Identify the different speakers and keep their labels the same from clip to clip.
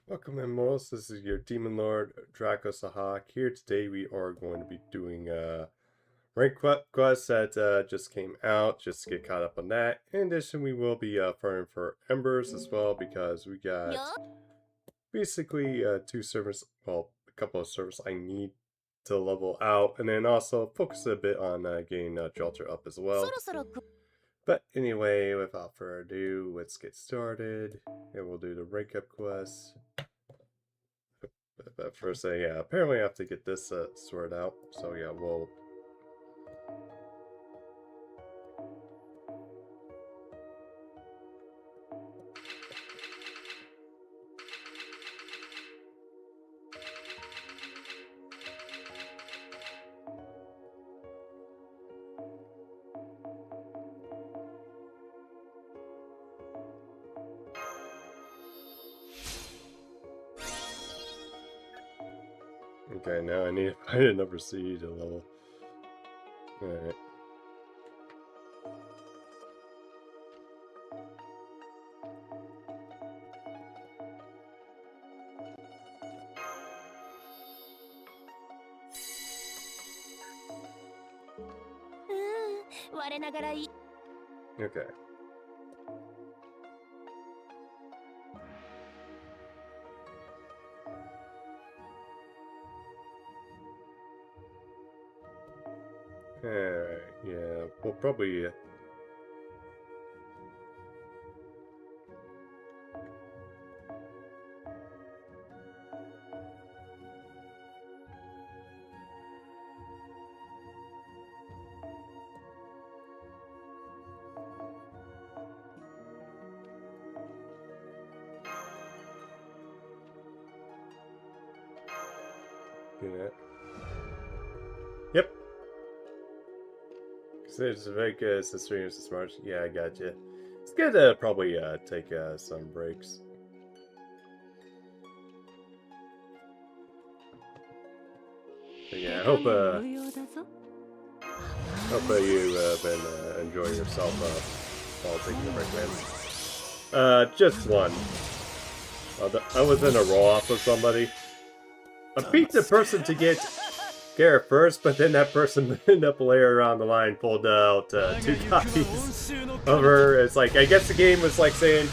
Speaker 1: Welcome Immortals, this is your Demon Lord, Dracos the Hawk. Here today we are going to be doing a rank quest that just came out, just to get caught up on that. In addition, we will be farming for Embers as well, because we got basically two servers, well, a couple of servers I need to level out, and then also focus a bit on getting Jolter up as well. But anyway, without further ado, let's get started, and we'll do the rank up quest. But first, yeah, apparently I have to get this sorted out. So yeah, we'll... Okay, now I need to find another C to level. Alright. Okay. Alright, yeah, we'll probably... do that. Yep. It's very good as the streamers and smart. Yeah, I got you. It's good to probably take some breaks. But yeah, I hope you've been enjoying yourself while taking the break, man. Just one. I was in a roll-off with somebody. I beat the person to get Garrett first, but then that person ended up later on the line pulled out 2 copies of her. It's like, I guess the game was like saying,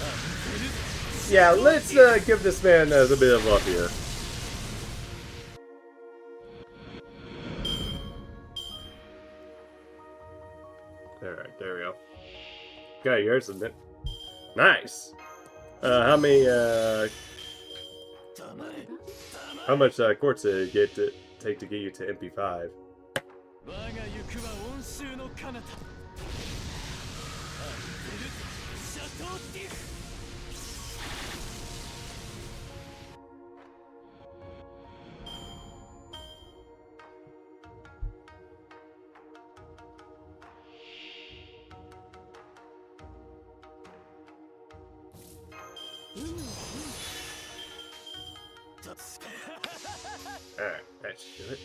Speaker 1: yeah, let's give this man a bit of luck here. Alright, there we go. Got yours, isn't it? Nice! How much quartz did it take to get you to MP5? Alright, that should do it.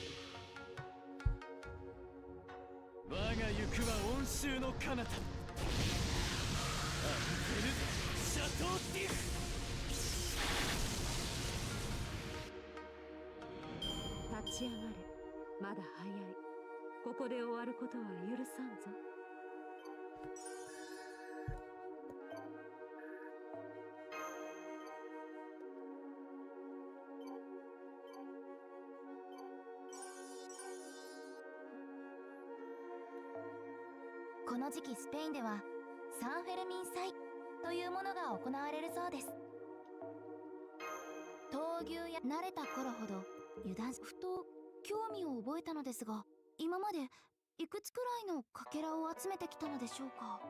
Speaker 2: この時期スペインではサンフェルミン祭というものが行われるそうです。闘牛や慣れた頃ほど油断しふと興味を覚えたのですが、今までいくつくらいのかけらを集めてきたのでしょうか。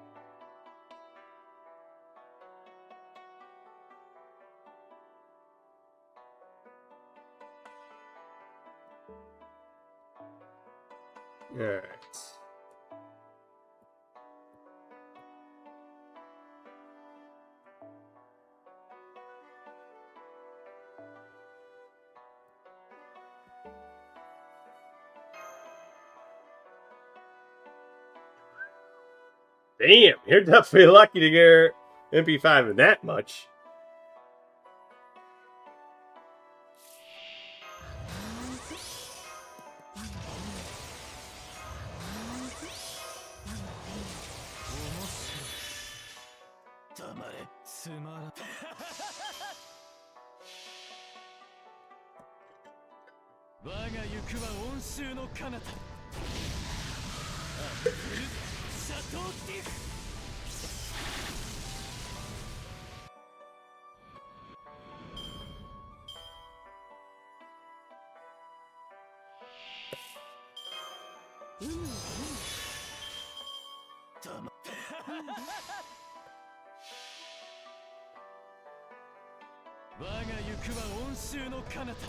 Speaker 1: Alright. Damn, you're definitely lucky to get MP5 in that much.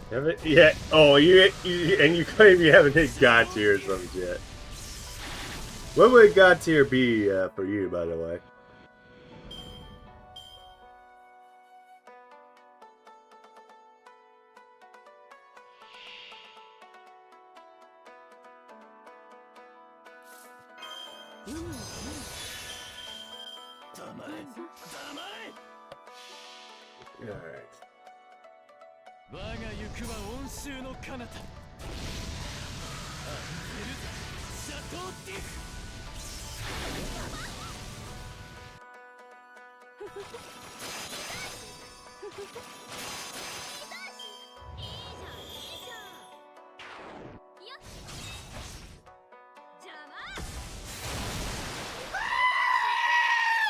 Speaker 1: Haven't yet. Oh, and you claim you haven't hit God tier or something yet. What would God tier be for you, by the way? Alright.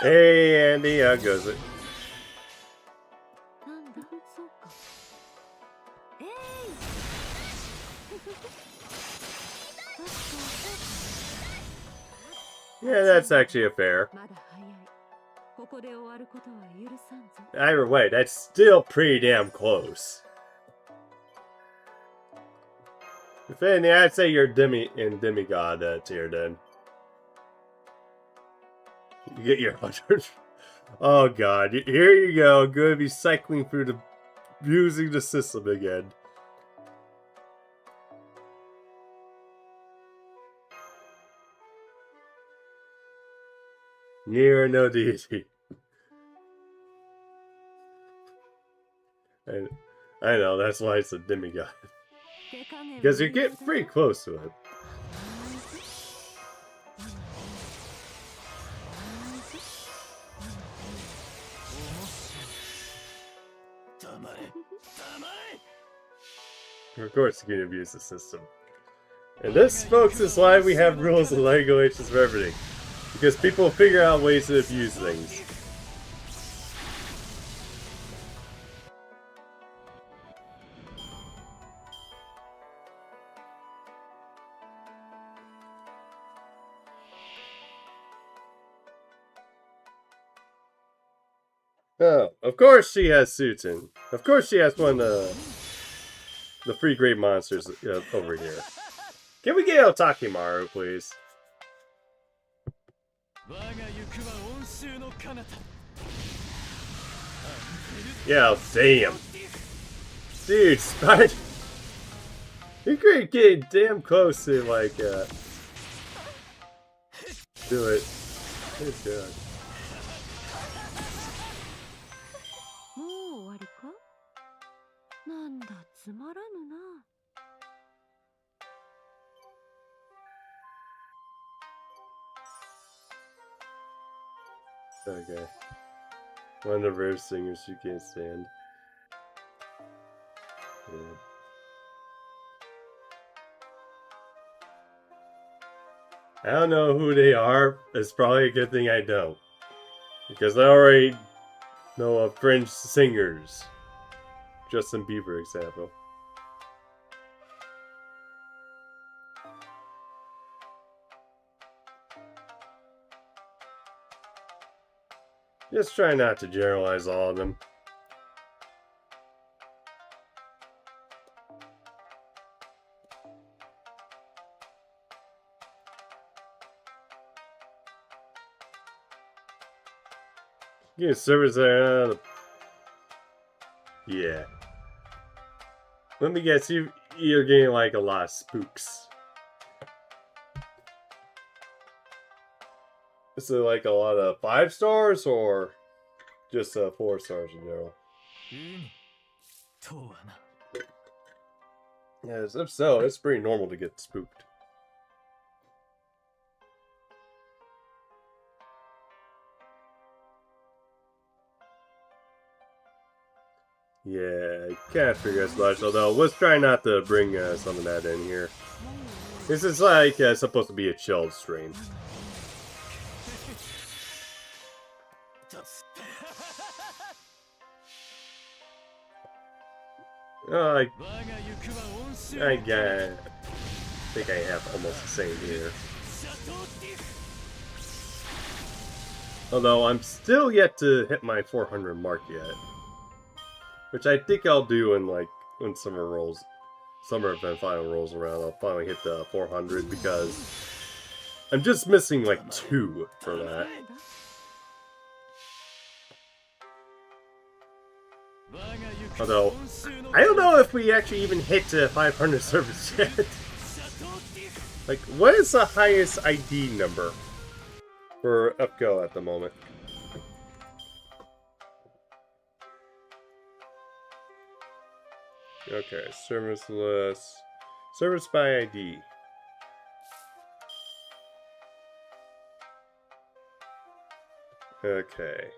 Speaker 1: Hey, Andy, how goes it? Yeah, that's actually a fair. Either way, that's still pretty damn close. If anything, I'd say you're demigod tier then. You get your 100. Oh god, here you go. Going to be cycling through using the system again. Near no deity. I know, that's why it's a demigod. Because you get pretty close to it. Of course you can abuse the system. And this, folks, is why we have rules and regulations for everything. Because people figure out ways to abuse things. Oh, of course she has Sutin. Of course she has one of the free great monsters over here. Can we get Otakimaru, please? Yeah, damn. Dude, Spider... You're getting damn close to, like, do it. Good God. Okay. One of the rare singers you can't stand. Yeah. I don't know who they are. It's probably a good thing I don't. Because I already know of French singers. Justin Bieber, example. Just try not to generalize all of them. Yeah, servers there. Yeah. Let me guess, you're getting like a lot of spooks. Is it like a lot of 5 stars or just 4 stars in general? Yes, if so, it's pretty normal to get spooked. Yeah, I kind of figure as much. Although, let's try not to bring some of that in here. This is like supposed to be a chilled stream. I think I have almost the same here. Although I'm still yet to hit my 400 mark yet. Which I think I'll do in like when summer event final rolls around. I'll finally hit the 400 because I'm just missing like 2 for that. Although, I don't know if we actually even hit 500 servers yet. Like, what is the highest ID number for UpGo at the moment? Okay, service list. Service by ID. Okay.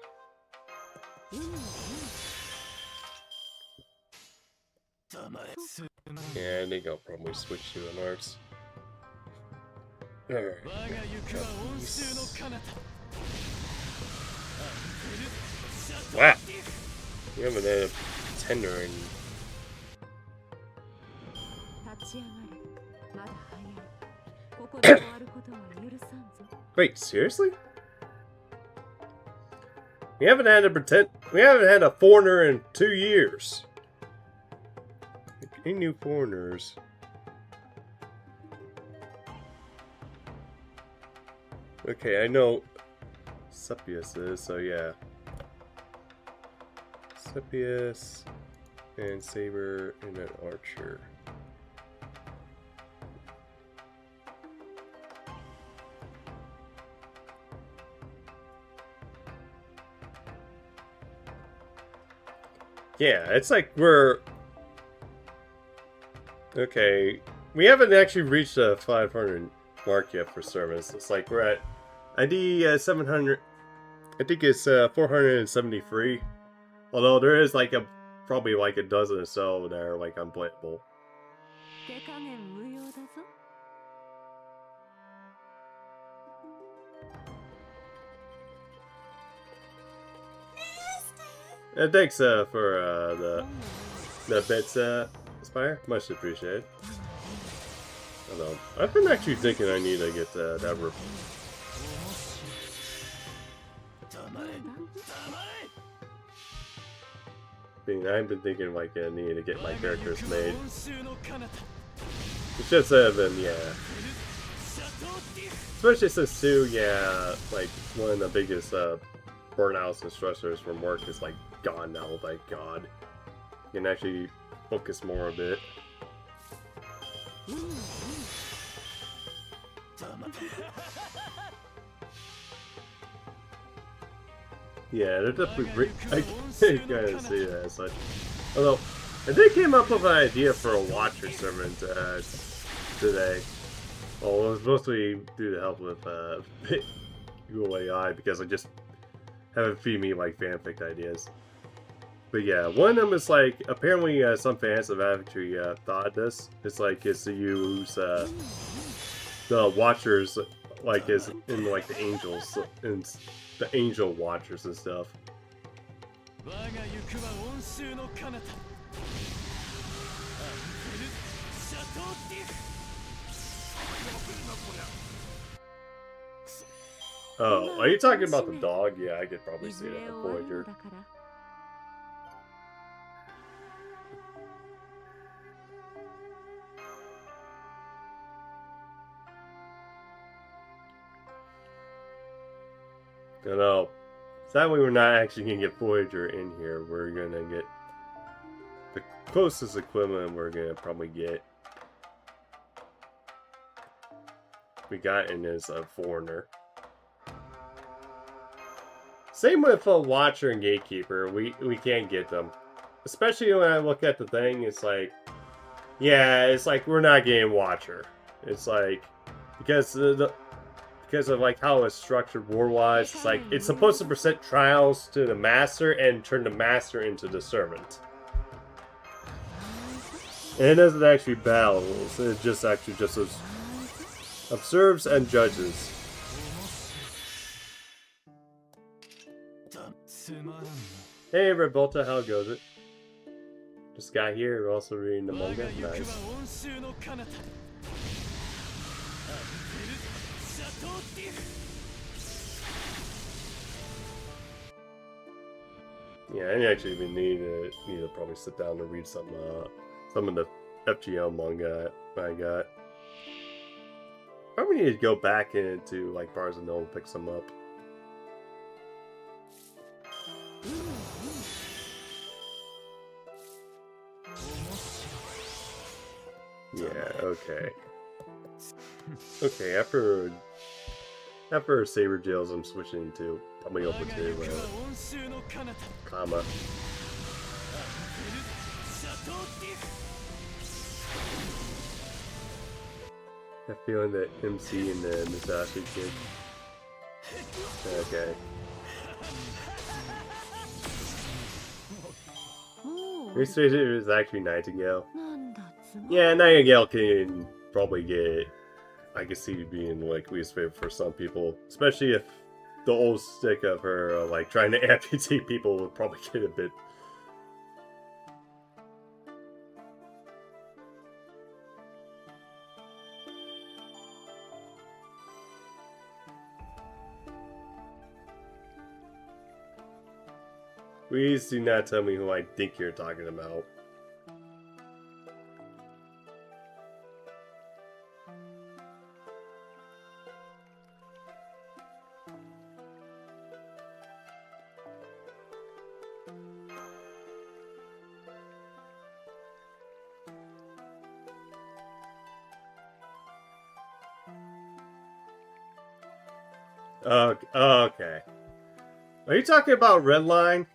Speaker 1: Yeah, I think I'll probably switch to an arts. Alright. Wow! You haven't had a tender in... Wait, seriously? We haven't had a foreigner in 2 years. Any new foreigners? Okay, I know Sepius is, so yeah. Sepius and Saber and an Archer. Yeah, it's like we're... Okay, we haven't actually reached the 500 mark yet for service. It's like we're at ID 700. I think it's 473. Although there is like probably like a dozen or so that are like unplayable. Thanks for the bits, Spire. Much appreciated. Although I've been actually thinking I need to get that rip. I've been thinking like I need to get my characters made. It should have been, yeah. Especially since Sue, yeah, like one of the biggest burnouts and stressors from work is like gone now, thank God. You can actually focus more a bit. Yeah, they're definitely I kind of see that as such. Although, I did came up with an idea for a Watcher servant today. Well, it was mostly due to help with Google AI because I just haven't feed me like fanfic ideas. But yeah, one of them is like, apparently some fans have actually thought of this. It's like, is to use the Watchers like as in like the angels and the angel Watchers and stuff. Oh, are you talking about the dog? Yeah, I could probably see that, the Voyager. I know. Sadly, we're not actually going to get Voyager in here. We're going to get the closest equivalent we're going to probably get. We got in is a Foreigner. Same with a Watcher and Gatekeeper. We can't get them. Especially when I look at the thing, it's like... Yeah, it's like we're not getting Watcher. It's like... Because of like how it's structured war-wise, it's like it's supposed to present trials to the master and turn the master into the servant. And it doesn't actually battles, it just actually just observes and judges. Hey Revolta, how goes it? Just got here, also reading the manga. Nice. Yeah, I actually even need to probably sit down and read some of the FGL manga I got. Probably need to go back into like Bars of Nolan and pick some up. Yeah, okay. Okay, after Saber Jails, I'm switching to probably over to Kama. I have a feeling that MC and the Musashi kid. Okay. Research is actually Nightingale. Yeah, Nightingale can probably get. I can see it being like least favorite for some people, especially if the old stick of her like trying to amputate people would probably get a bit. Please do not tell me who I think you're talking about. Okay. Are you talking about Redline?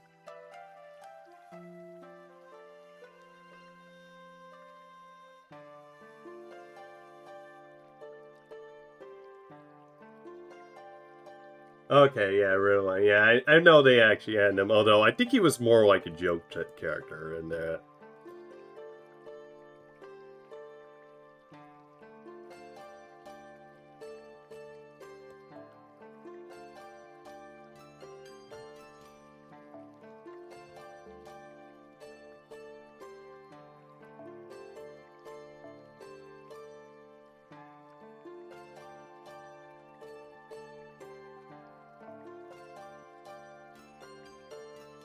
Speaker 1: Okay, yeah, Redline. Yeah, I know they actually had him, although I think he was more like a joke character in that.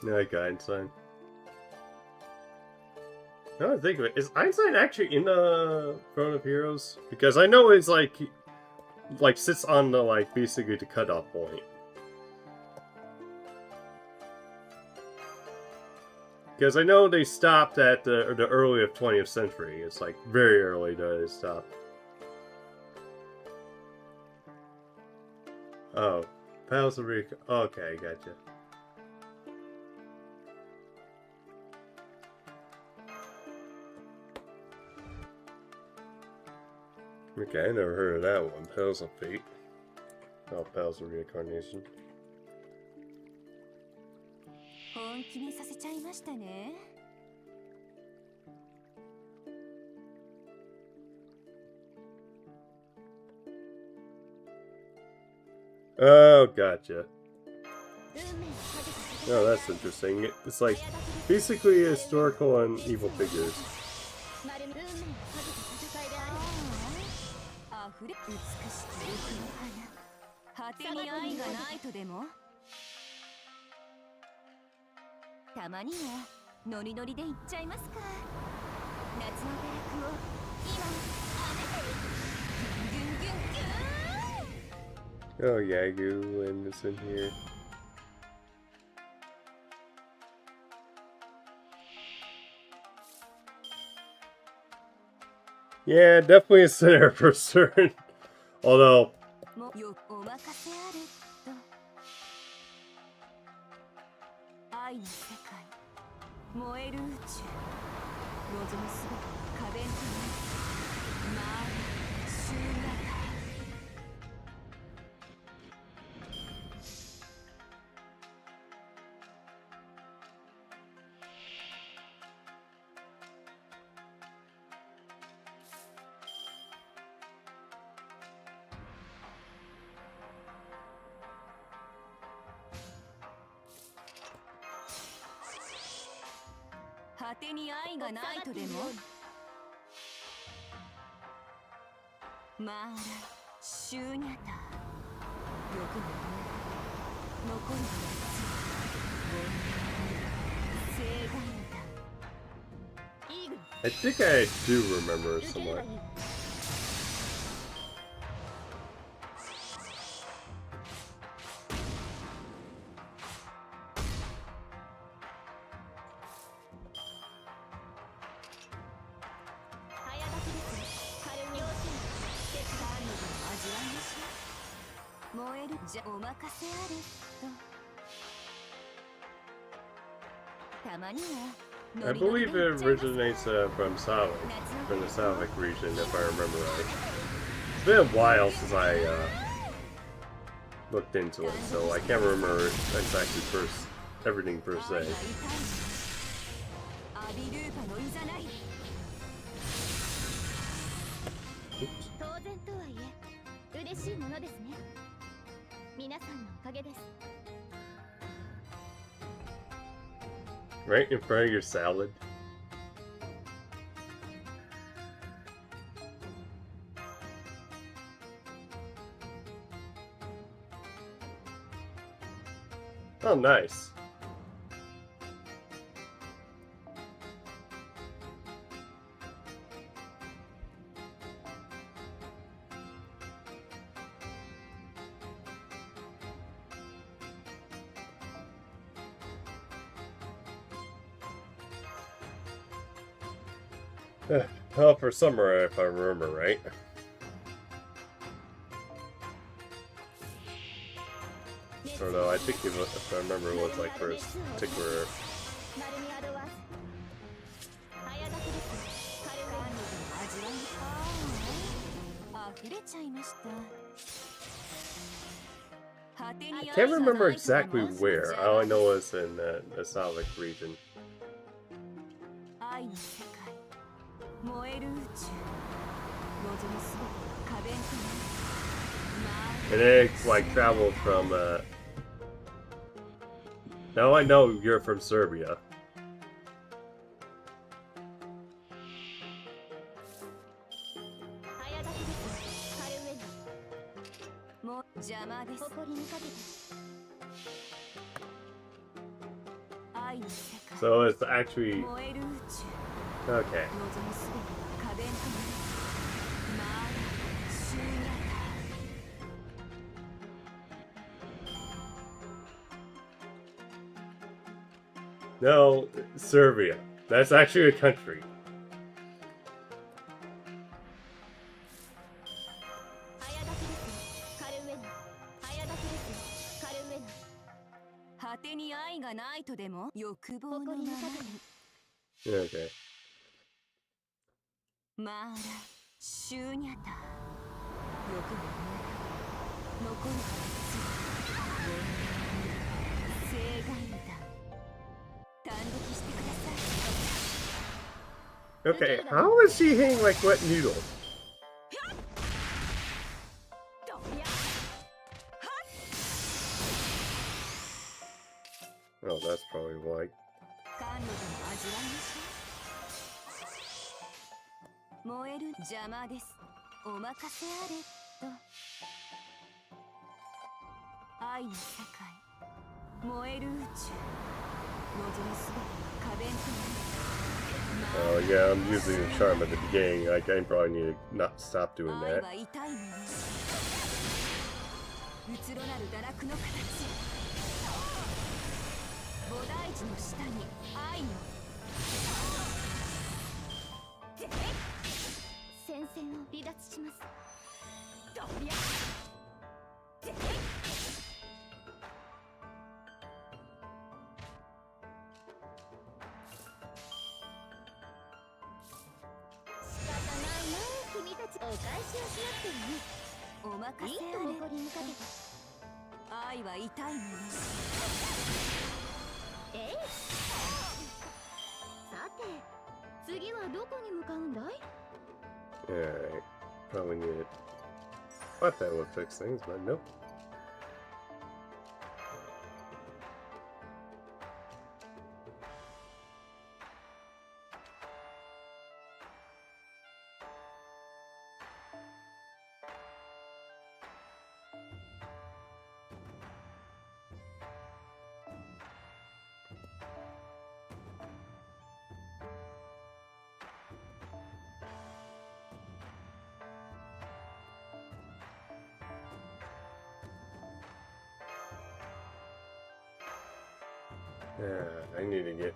Speaker 1: No, like Einstein. Now I think of it, is Einstein actually in the Throne of Heroes? Because I know it's like sits on the like basically the cutoff point. Because I know they stopped at the early of 20th century. It's like very early that they stopped. Oh, Palace of Rico. Okay, gotcha. Okay, I never heard of that one. Palace of Fate. Oh, Palace of Reincarnation. Oh, gotcha. Oh, that's interesting. It's like basically historical and evil figures. Oh, Yagu and it's in here. Yeah, definitely a center for certain. Although.
Speaker 3: 果てに愛がないとでもまあシューニャタよくも残るは正解だ。イーグル
Speaker 1: I think I do remember
Speaker 3: 受ければ
Speaker 1: somewhat.
Speaker 3: いい。早炊きです軽い用心手伝うので味わいましょう。燃えるじゃお任せあれと。たまには
Speaker 1: I believe it originates from Slavic, from the Slavic region, if I remember right. It's been a while since I looked into it, so I can't remember exactly everything per se.
Speaker 3: アビルーパのいざない。
Speaker 1: Oops.
Speaker 2: 当然とはいえ嬉しいものですね。皆さんのおかげです。
Speaker 1: Right in front of your salad. Oh, nice. Well, for summer, if I remember right. Or no, I think if I remember, it was like for a particular.
Speaker 2: マルミアドワース早炊きです軽い
Speaker 3: 味わいあ溢れちゃいました。果てに
Speaker 1: I
Speaker 3: 愛
Speaker 1: can't
Speaker 3: が
Speaker 1: remember
Speaker 3: ないとで
Speaker 1: exactly
Speaker 3: も
Speaker 1: where. All I know is in the Slavic region.
Speaker 3: 愛の世界燃える宇宙望むすべて可弁となる。
Speaker 1: And then like traveled from. Now I know you're from Serbia.
Speaker 2: 早炊きです軽上に
Speaker 3: もう邪魔です。
Speaker 2: 誇りにかけて
Speaker 3: 愛の世界
Speaker 1: So it's actually
Speaker 3: 燃える宇宙
Speaker 1: okay.
Speaker 3: 望むすべて可弁となる。まあシューニャタ
Speaker 1: No, Serbia. That's actually a country.
Speaker 2: 早炊きです軽上に早炊きです軽上に
Speaker 3: 果てに愛がないとでも欲望のままに
Speaker 1: Okay.
Speaker 3: まあシューニャタ欲も残るはず正解だ。感激してください。
Speaker 1: Okay, how is she hitting like wet noodles?
Speaker 3: どりゃ
Speaker 1: Oh, that's probably why.
Speaker 3: 甘露でも味わいましょう。燃える邪魔です。お任せあれと。愛の世界燃える宇宙望むすべて可弁となる。
Speaker 1: Oh yeah, I'm using the charm at the beginning. Like I probably need to not stop doing
Speaker 3: 愛
Speaker 1: that.
Speaker 3: は痛いもの。うつろなる堕落の形。菩提寺の下に愛の。
Speaker 2: 戦線を離脱します。
Speaker 3: どりゃ
Speaker 2: 仕方ないな君たちお返しをしなくてもね。
Speaker 3: お任
Speaker 2: いい
Speaker 3: せあれ。
Speaker 2: と誇りにかけて
Speaker 3: 愛は痛いもの。
Speaker 2: えいさて次はどこに向かうんだい？
Speaker 1: Alright. Probably need it. Thought that would fix things, but nope. Yeah, I need to get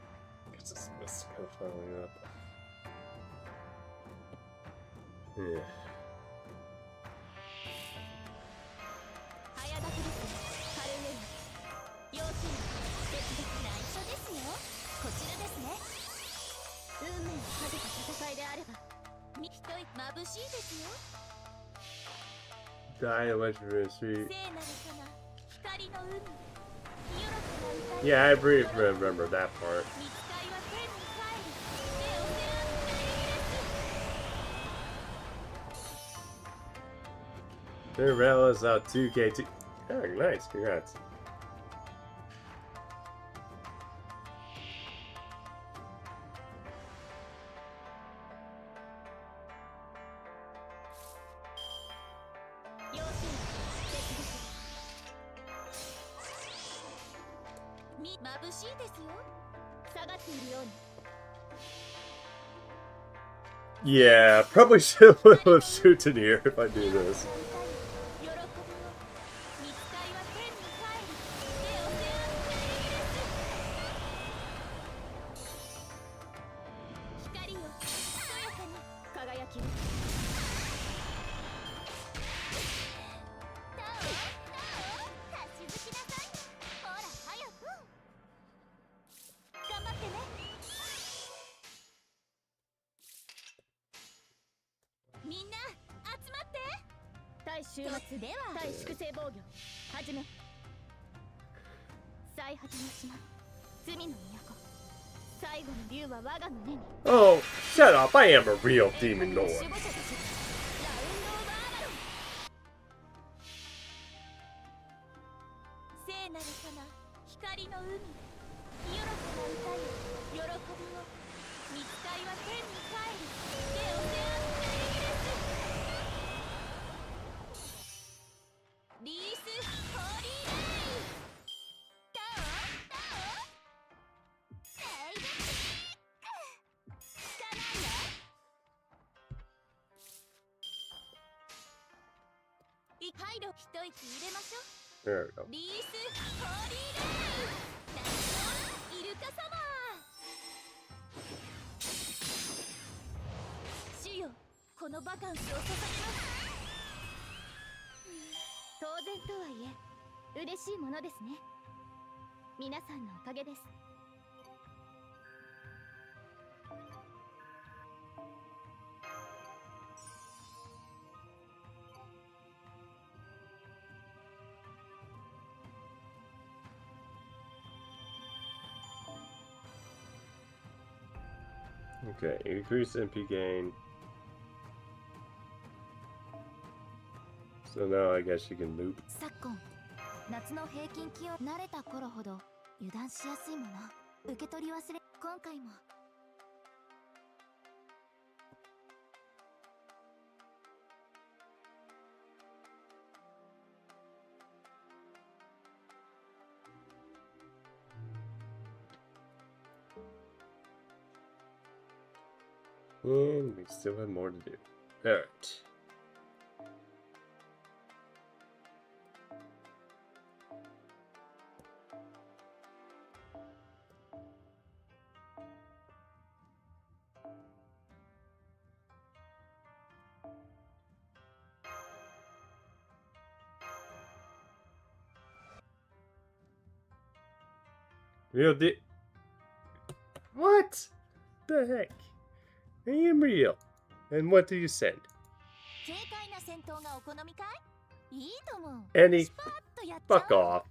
Speaker 1: this mist kind of filing up. Yeah.
Speaker 3: 早立ちですカルメラ要するに別々内緒ですよこちらですね運命をかけた戦いであれば一人眩しいですよ
Speaker 1: Die legendary street.
Speaker 3: 聖なるかな光の海
Speaker 1: Yeah, I remember that part. Cinderella's out 2K2. Oh, nice, congrats. Yeah, probably should have shooted here if I do this. Oh, shut up. I am a real demon lord. There we go.
Speaker 3: このバカンスを捧げます当然とはいえ嬉しいものですね皆さんのおかげです
Speaker 1: Okay, increase MP gain. So now I guess you can loop.
Speaker 2: 昨今夏の平均気温慣れた頃ほど油断しやすいもの受け取り忘れ今回も
Speaker 1: And we still have more to do. Alright. Real What the heck? I am real. And what do you send? Any fuck off.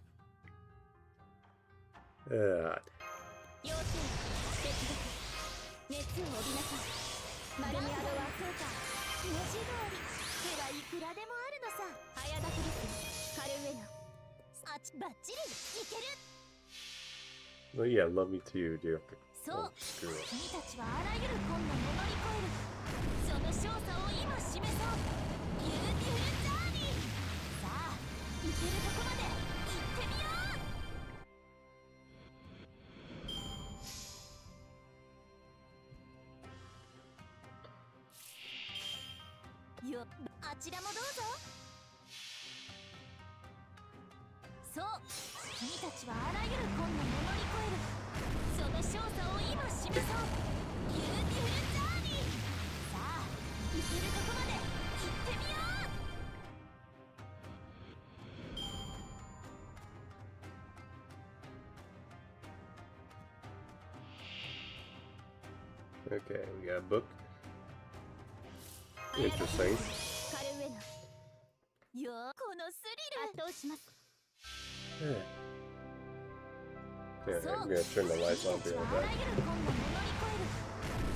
Speaker 1: Well, yeah, love me too, dear. Oh, screw it.
Speaker 3: 君たちはあらゆる困難を乗り越える。その勝座を今示そう。ビューティフルジャーニー。さあ行けるとこまで行ってみよう。
Speaker 1: Okay, we got a book. Interesting.
Speaker 3: カルウェナ。よー、このスリル。圧倒します。
Speaker 1: Yeah, I'm gonna turn the lights on behind that.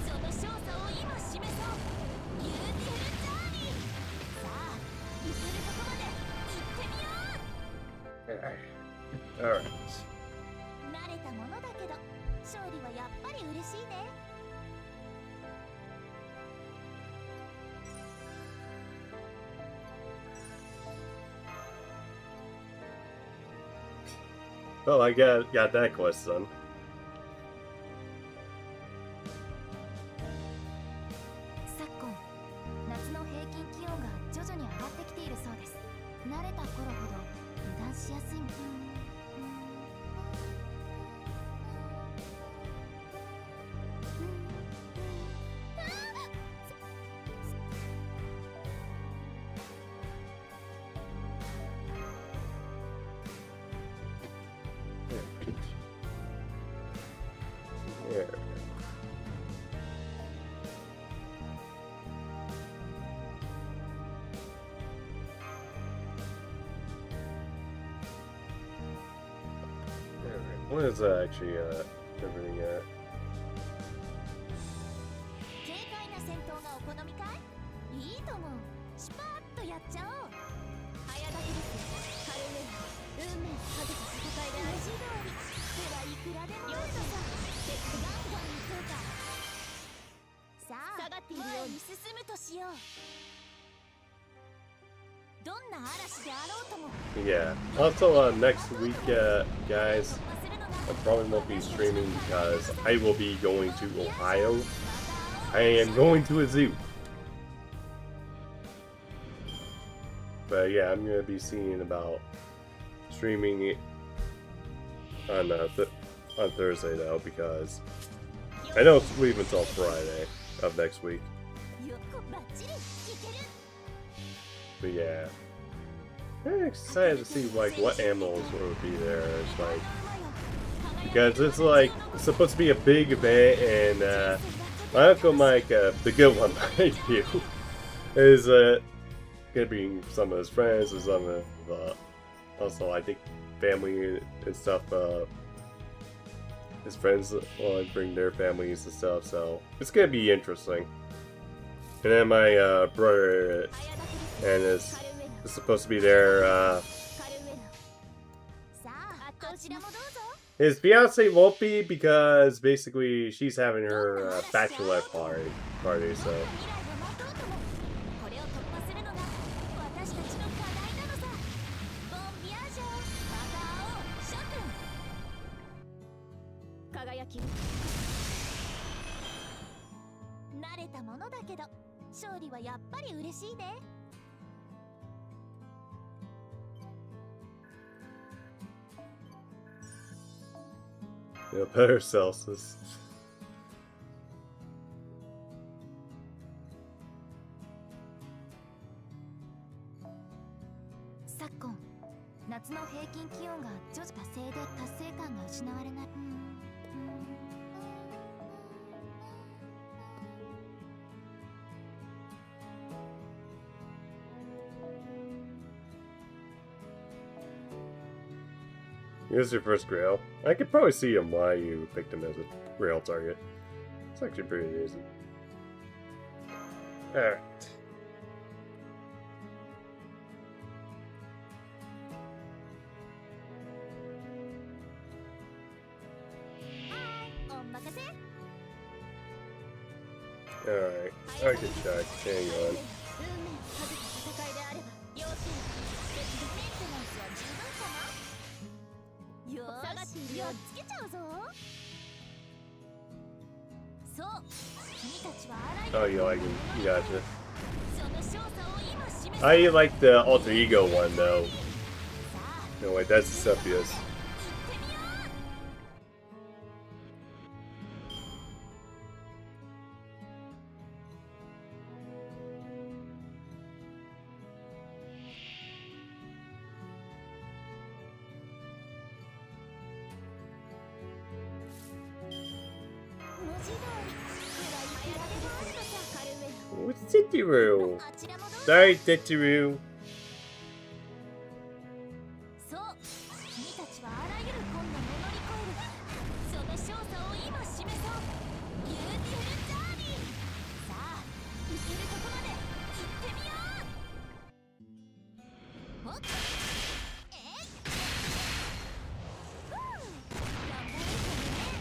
Speaker 3: その勝座を今示そう。ビューティフルジャーニー。さあ行けるとこまで行ってみよう。
Speaker 1: Alright.
Speaker 3: 慣れたものだけど勝利はやっぱり嬉しいね。
Speaker 1: Well, I got that quest done.
Speaker 2: 昨今夏の平均気温が徐々に上がってきているそうです。慣れた頃ほど油断しやすい。
Speaker 1: Yeah. What is actually everything at?
Speaker 3: 軽快な戦闘がお好みかい？いいと思う。スパーッとやっちゃおう。早炊きですよ。カルメラ、運命をかけた戦いである。文字通り手はいくらでもあるのさ。鉄ガンガンにそうか。さあ、下がっているように進むとしよう。どんな嵐であろうとも。
Speaker 1: Yeah. Also, next week, guys, I probably won't be streaming because I will be going to Ohio. I am going to a zoo. But yeah, I'm gonna be seeing about streaming it on on Thursday though, because I know it's leaving until Friday of next week.
Speaker 3: よくバッチリいける。
Speaker 1: But yeah, I'm excited to see like what animals will be there. It's like because it's like it's supposed to be a big event, and my uncle Mike, the good one, mind you, is gonna bring some of his friends and some of also I think family and stuff. His friends will bring their families and stuff, so it's gonna be interesting. And then my brother and is supposed to be there.
Speaker 3: カルウェナ。さあ、こちらもどうぞ。
Speaker 1: His fiance won't be because basically she's having her bachelor party, so
Speaker 3: 未来を持とうとも。これを突破するのが私たちの課題なのさ。ボンビアージョー、また会おう、諸君。輝き。慣れたものだけど勝利はやっぱり嬉しいね。
Speaker 1: yeah, Paracelsus.
Speaker 2: 昨今夏の平均気温が徐々達成で達成感が失われない。
Speaker 1: Here's your first grail. I could probably see him why you picked him as a grail target. It's actually pretty easy. Alright. Alright, I can check. Hang on.
Speaker 3: 運命をかけた戦いであれば要請別にメンテナンスは十分かな。よーし、やっつけちゃうぞ。そう、君たちはあらゆる
Speaker 1: Oh, you like him. You gotcha.
Speaker 3: その勝座を今示す。
Speaker 1: I like the alter ego one though.
Speaker 3: さあ
Speaker 1: No, wait, that's Cepheus. What's Titiru? Sorry, Titiru.
Speaker 3: そう君たちはあらゆる困難を乗り越えるその少佐を今示そうビューティフルジャーニーさあ行けるとこまで行ってみようおっえいふう頑張れね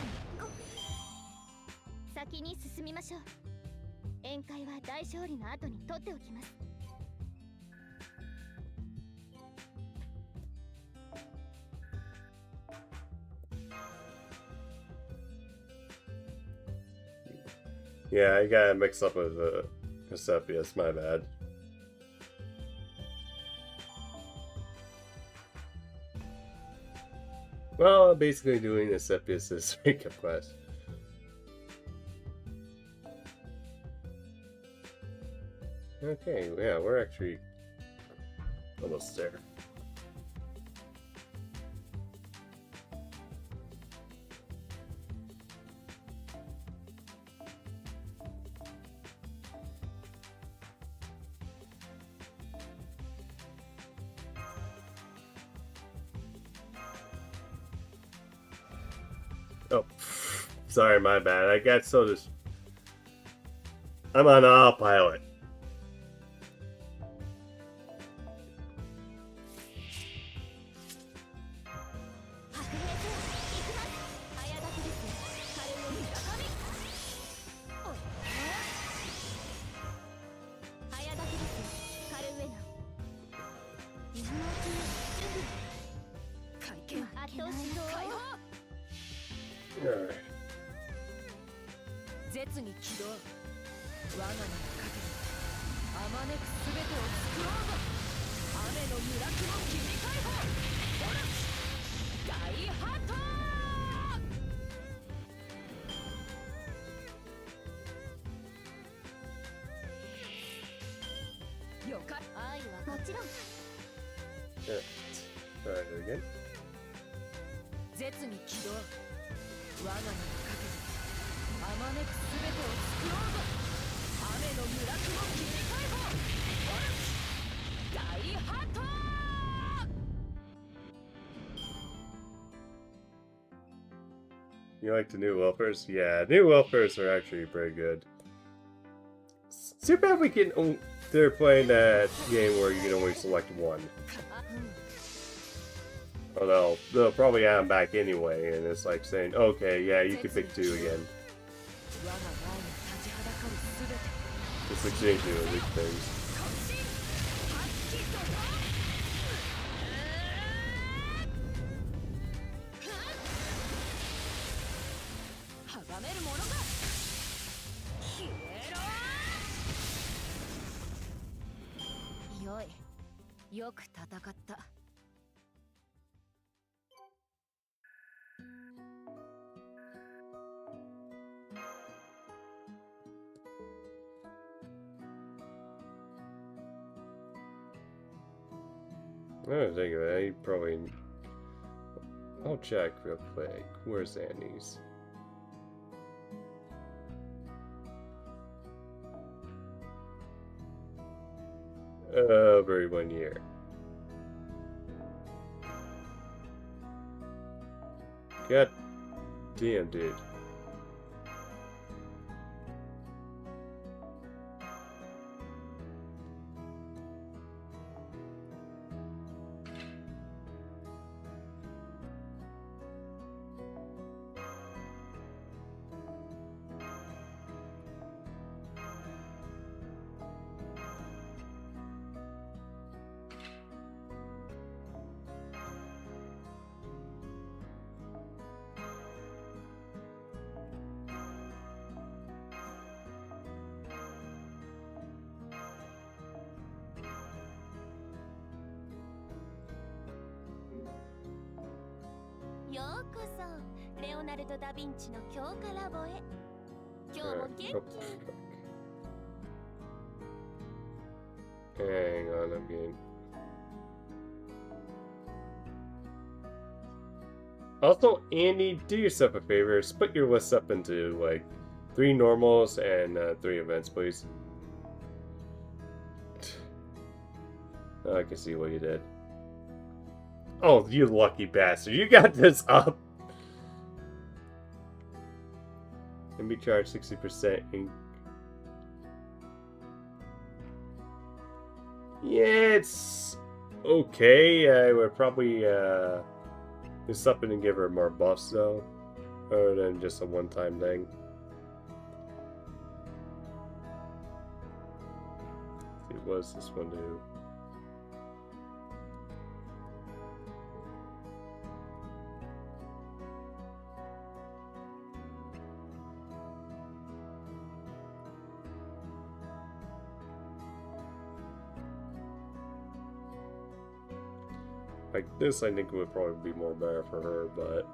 Speaker 3: 先に進みましょう宴会は大勝利の後に取っておきます
Speaker 1: Yeah, I got mixed up with Eusebius, my bad. Well, I'm basically doing Eusebius' makeup quest. Okay, yeah, we're actually almost there. Oh, sorry, my bad. I got so just. I'm on autopilot. Alright.
Speaker 3: 絶に起動我が名にかけてあまねくすべてを作ろうぞ雨の揺らくの君解放オルチ大ハート了解愛はもちろん
Speaker 1: Yeah. Try it again.
Speaker 3: 絶に起動我が名にかけてあまねくすべてを作ろうぞ雨の揺らくの君解放オルチ大ハート
Speaker 1: You like the new welfares? Yeah, new welfares are actually pretty good. It's too bad we can. They're playing that game where you can only select one. Although they'll probably add them back anyway, and it's like saying, okay, yeah, you can pick two again. Just exchange the weak things. I don't think of it. I probably. I'll check real quick. Where's Annie's? Every 1 year. God damn, dude.
Speaker 3: ようこそレオナルド・ダ・ヴィンチの強化ラボへ今日も元気に
Speaker 1: Hang on, I'm getting. Also, Andy, do yourself a favor. Split your list up into, like, 3 normals and 3 events, please. Oh, I can see what you did. Oh, you lucky bastard. You got this up. Let me charge 60% ink. Yeah, it's okay. I would probably do something to give her more buffs though, other than just a one-time thing. Let's see, what does this one do? Like this, I think would probably be more better for her, but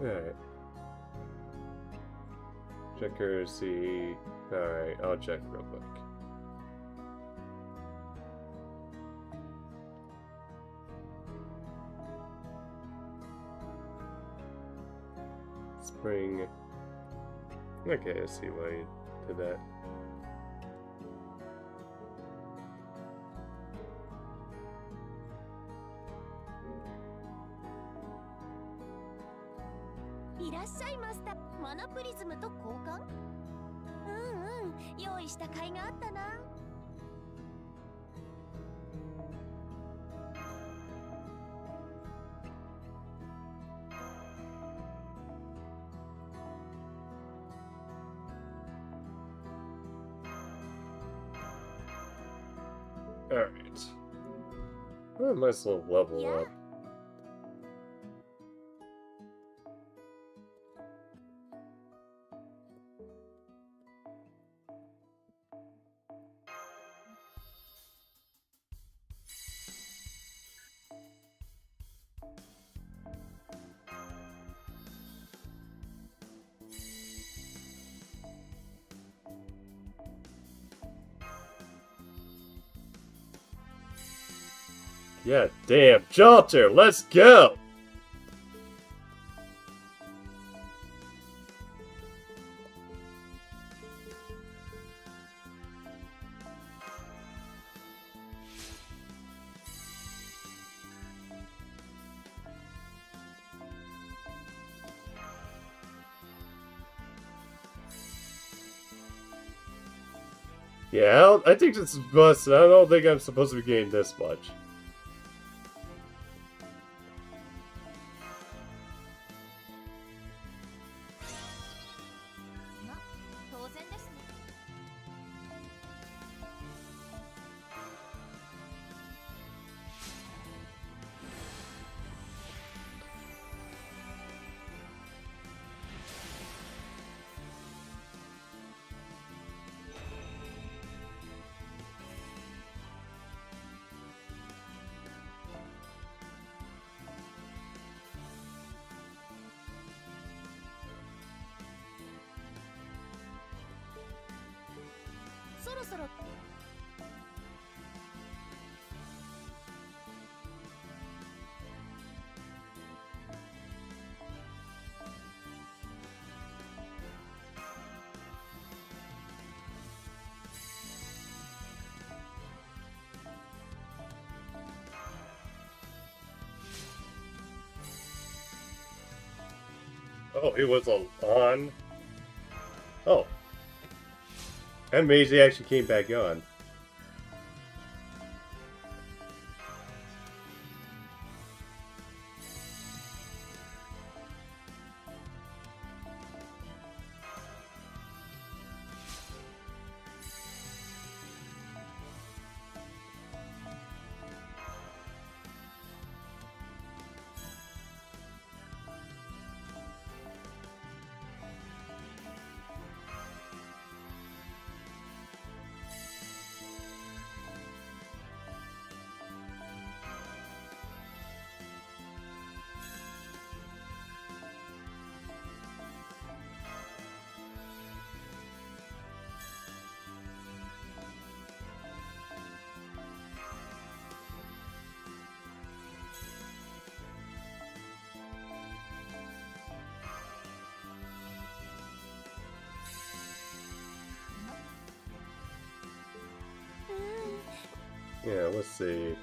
Speaker 1: alright. Check her to see. Alright, I'll check real quick. Spring. Okay, let's see why you did that. Alright. Oh, nice little level up. Yeah, damn, Jalter, let's go! Yeah, I think this is busted. I don't think I'm supposed to be getting this much. Oh, it was on. Oh. And Maisie actually came back on. Yeah, let's see.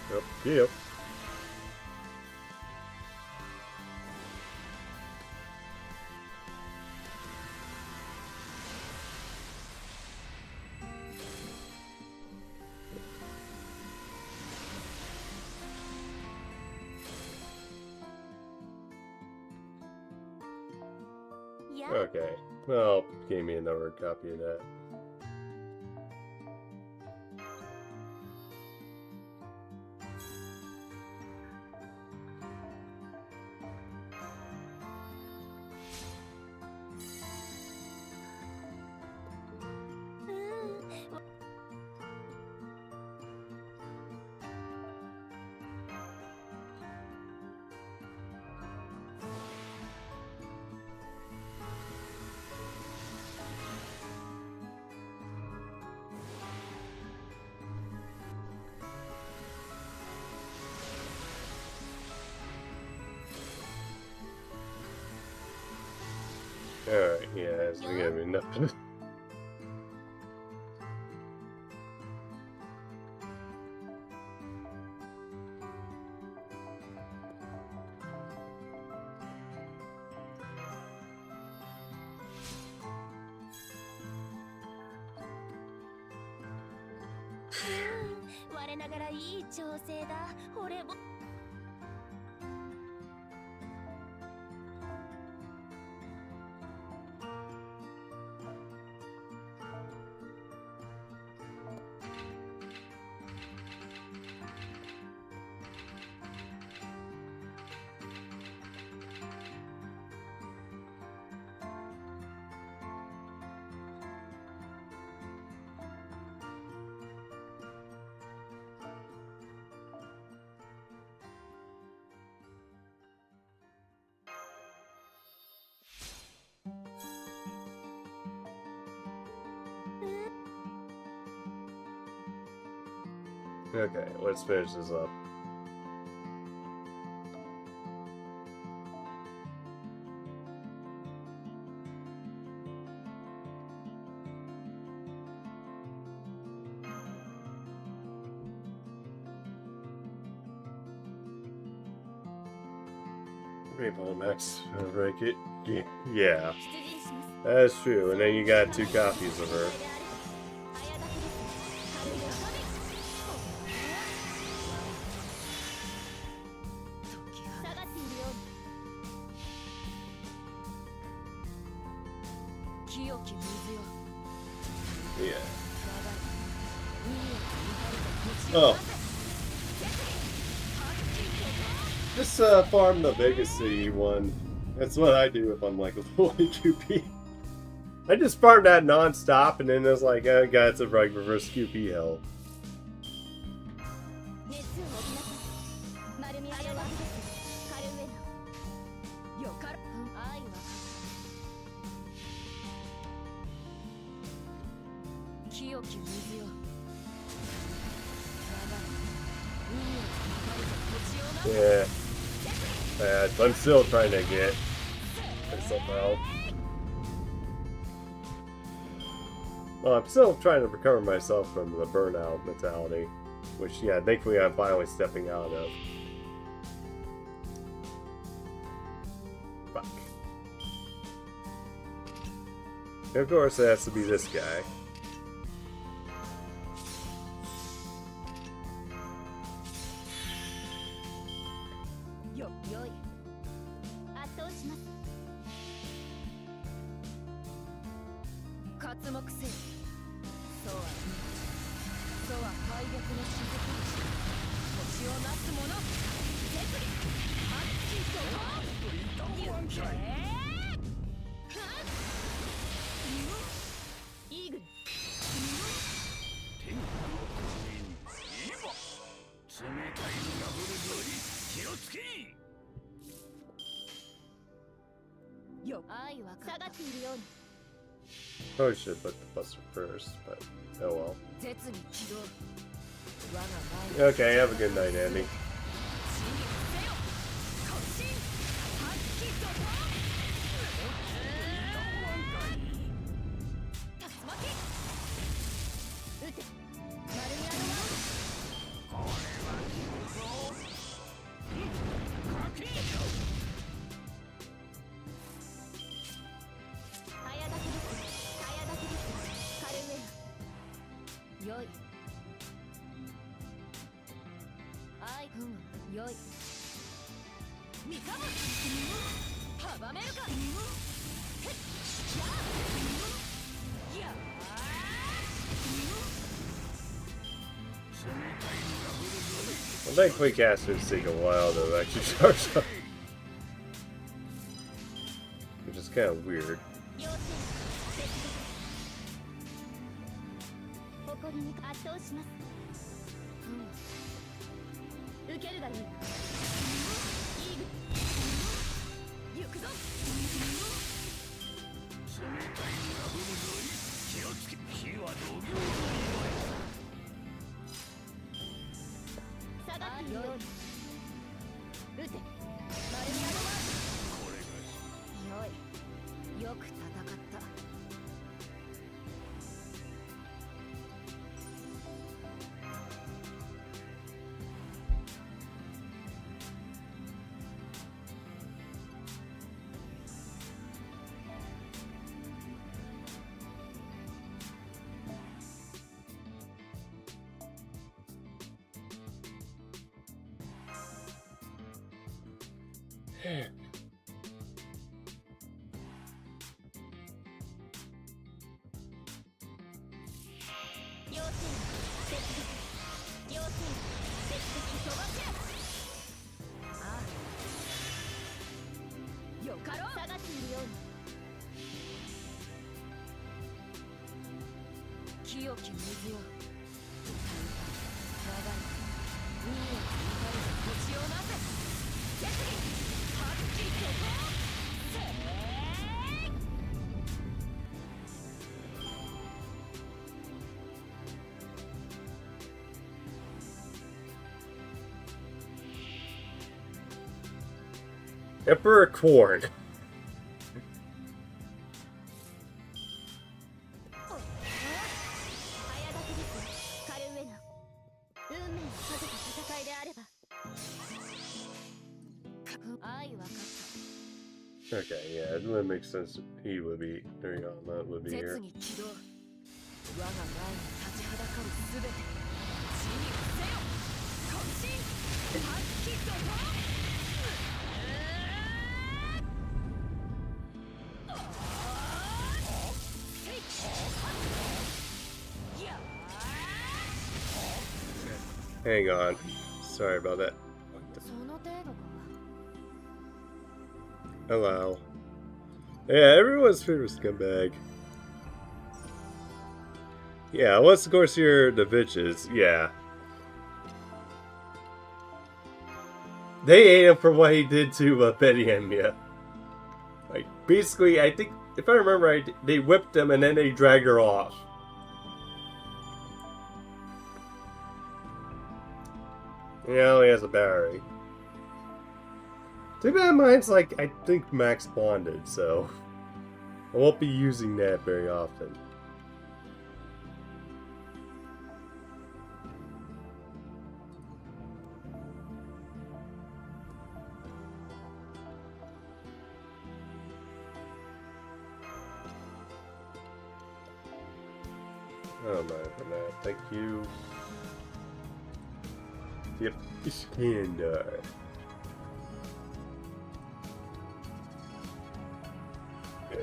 Speaker 1: Yep.
Speaker 3: Yeah.
Speaker 1: Okay. Well, gave me another copy of that. Alright, yeah, it's gonna be nothing.
Speaker 3: Mm, 我ながらいい調整だ。俺も。
Speaker 1: Okay, let's finish this up. Rainbow Max, break it. Yeah,
Speaker 3: 出陣します。
Speaker 1: that's true. And then you got 2 copies of her.
Speaker 3: 下がっているよ。清き水よ。
Speaker 1: Yeah. Oh. Just farm the biggest city one. That's what I do if I'm like a little QP. I just farm that non-stop and then it's like, oh god, it's a like reverse QP hell.
Speaker 3: 熱を帯びなさい。丸みあれはカルウェナ。よかる。愛は。清き水よ。
Speaker 1: Yeah. I'm still trying to get myself out. Well, I'm still trying to recover myself from the burnout mentality, which, yeah, thankfully I'm finally stepping out of. Fuck. And of course, it has to be this guy.
Speaker 3: Yo, yo. 圧倒します。刮目せよ。そうは敗北の雫星。星をなす者。絶利。ハッキーと。ゆっけー。イーグル。天下の国民。今。冷たいが降るぞい。気をつけ。 よ、愛は下がっているように。
Speaker 1: Probably should put the buster first, but oh well.
Speaker 3: 絶に起動。我が前。
Speaker 1: Okay, have a good night, Andy.
Speaker 3: 死に伏せよ。渾身。発揮と。よいミカム阻めるかへっやーや
Speaker 1: I think quick casters take a while to actually charge up. Which is kind of weird.
Speaker 3: 誇りに圧倒します。受けるがいい。行くぞ。気をつけ。火は同業。下がってよい。撃て。マルミアドマーク。これが。よい。よく戦った。よかろう。下がっているように。清き水よ。長い。海へと至るが星をなせ。決議。発揮そこ。せー。
Speaker 1: Emperor Corn.
Speaker 3: 愛わかった。
Speaker 1: Okay, yeah, it would make sense. He would be. There you go. That would be
Speaker 3: 絶
Speaker 1: here.
Speaker 3: に起動。我が前に立ちはだかるすべて。死に伏せよ。渾身。発揮そこ。
Speaker 1: Hang on. Sorry about that.
Speaker 3: その程度か。
Speaker 1: Hello. Yeah, everyone's favorite scumbag. Yeah, unless of course you're the bitches. Yeah. They ate him for what he did to Betty and Mia. Like, basically, I think, if I remember right, they whipped him and then they dragged her off. Yeah, he has a battery. Too bad mine's like, I think max bonded, so I won't be using that very often. I don't mind for that. Thank you. Yep, Iskandar. Yeah.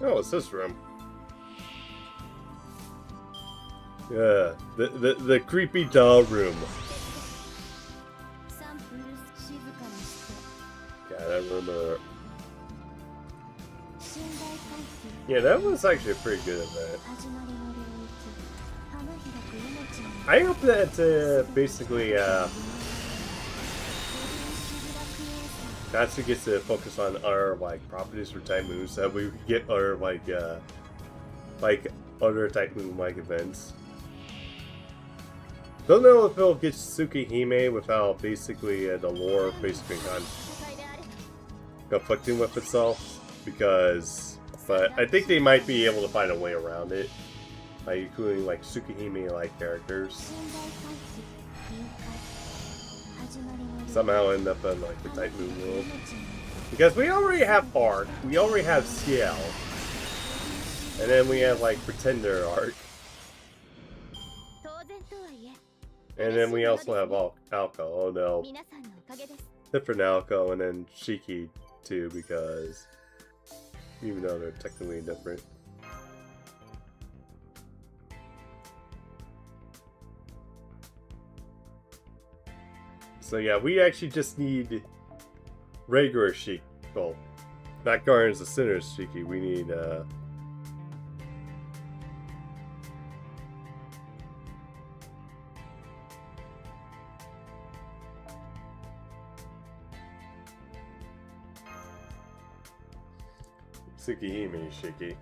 Speaker 1: Oh, it's this room. Yeah, the creepy doll room. God, I remember. Yeah, that was actually a pretty good event. I hope that basically Natsu gets to focus on other like properties for Type Moon, so we get other like other Type Moon like events. Don't know if it'll get Tsukihime without basically the lore basically conflicting with itself, because, but I think they might be able to find a way around it, by including like Tsukihime like characters. Somehow end up in like the Type Moon world. Because we already have Arc, we already have Ciel, and then we have like Pretender Arc. And then we also have Alco, oh no. Different Alco, and then Shiki too, because even though they're technically different. So yeah, we actually just need regular Shiki. Well, not Guardians of Sinners Shiki, we need Tsukihime Shiki.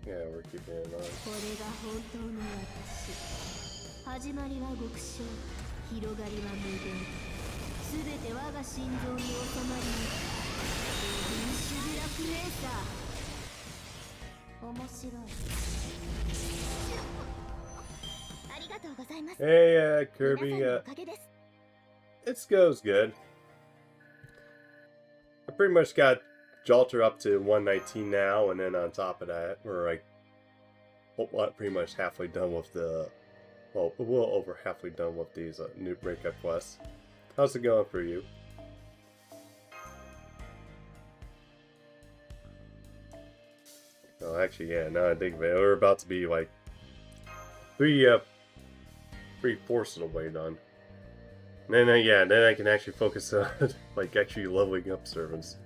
Speaker 1: Yeah, we're keeping it on. Hey, Kirby, it goes good. I pretty much got Jalter up to 119 now, and then on top of that, we're like pretty much halfway done with the, well, a little over halfway done with these new breakup quests. How's it going for you? Oh, actually, yeah, now I think of it, we're about to be like 3/4 of the way done. And then, yeah, then I can actually focus on, like, actually leveling up servants.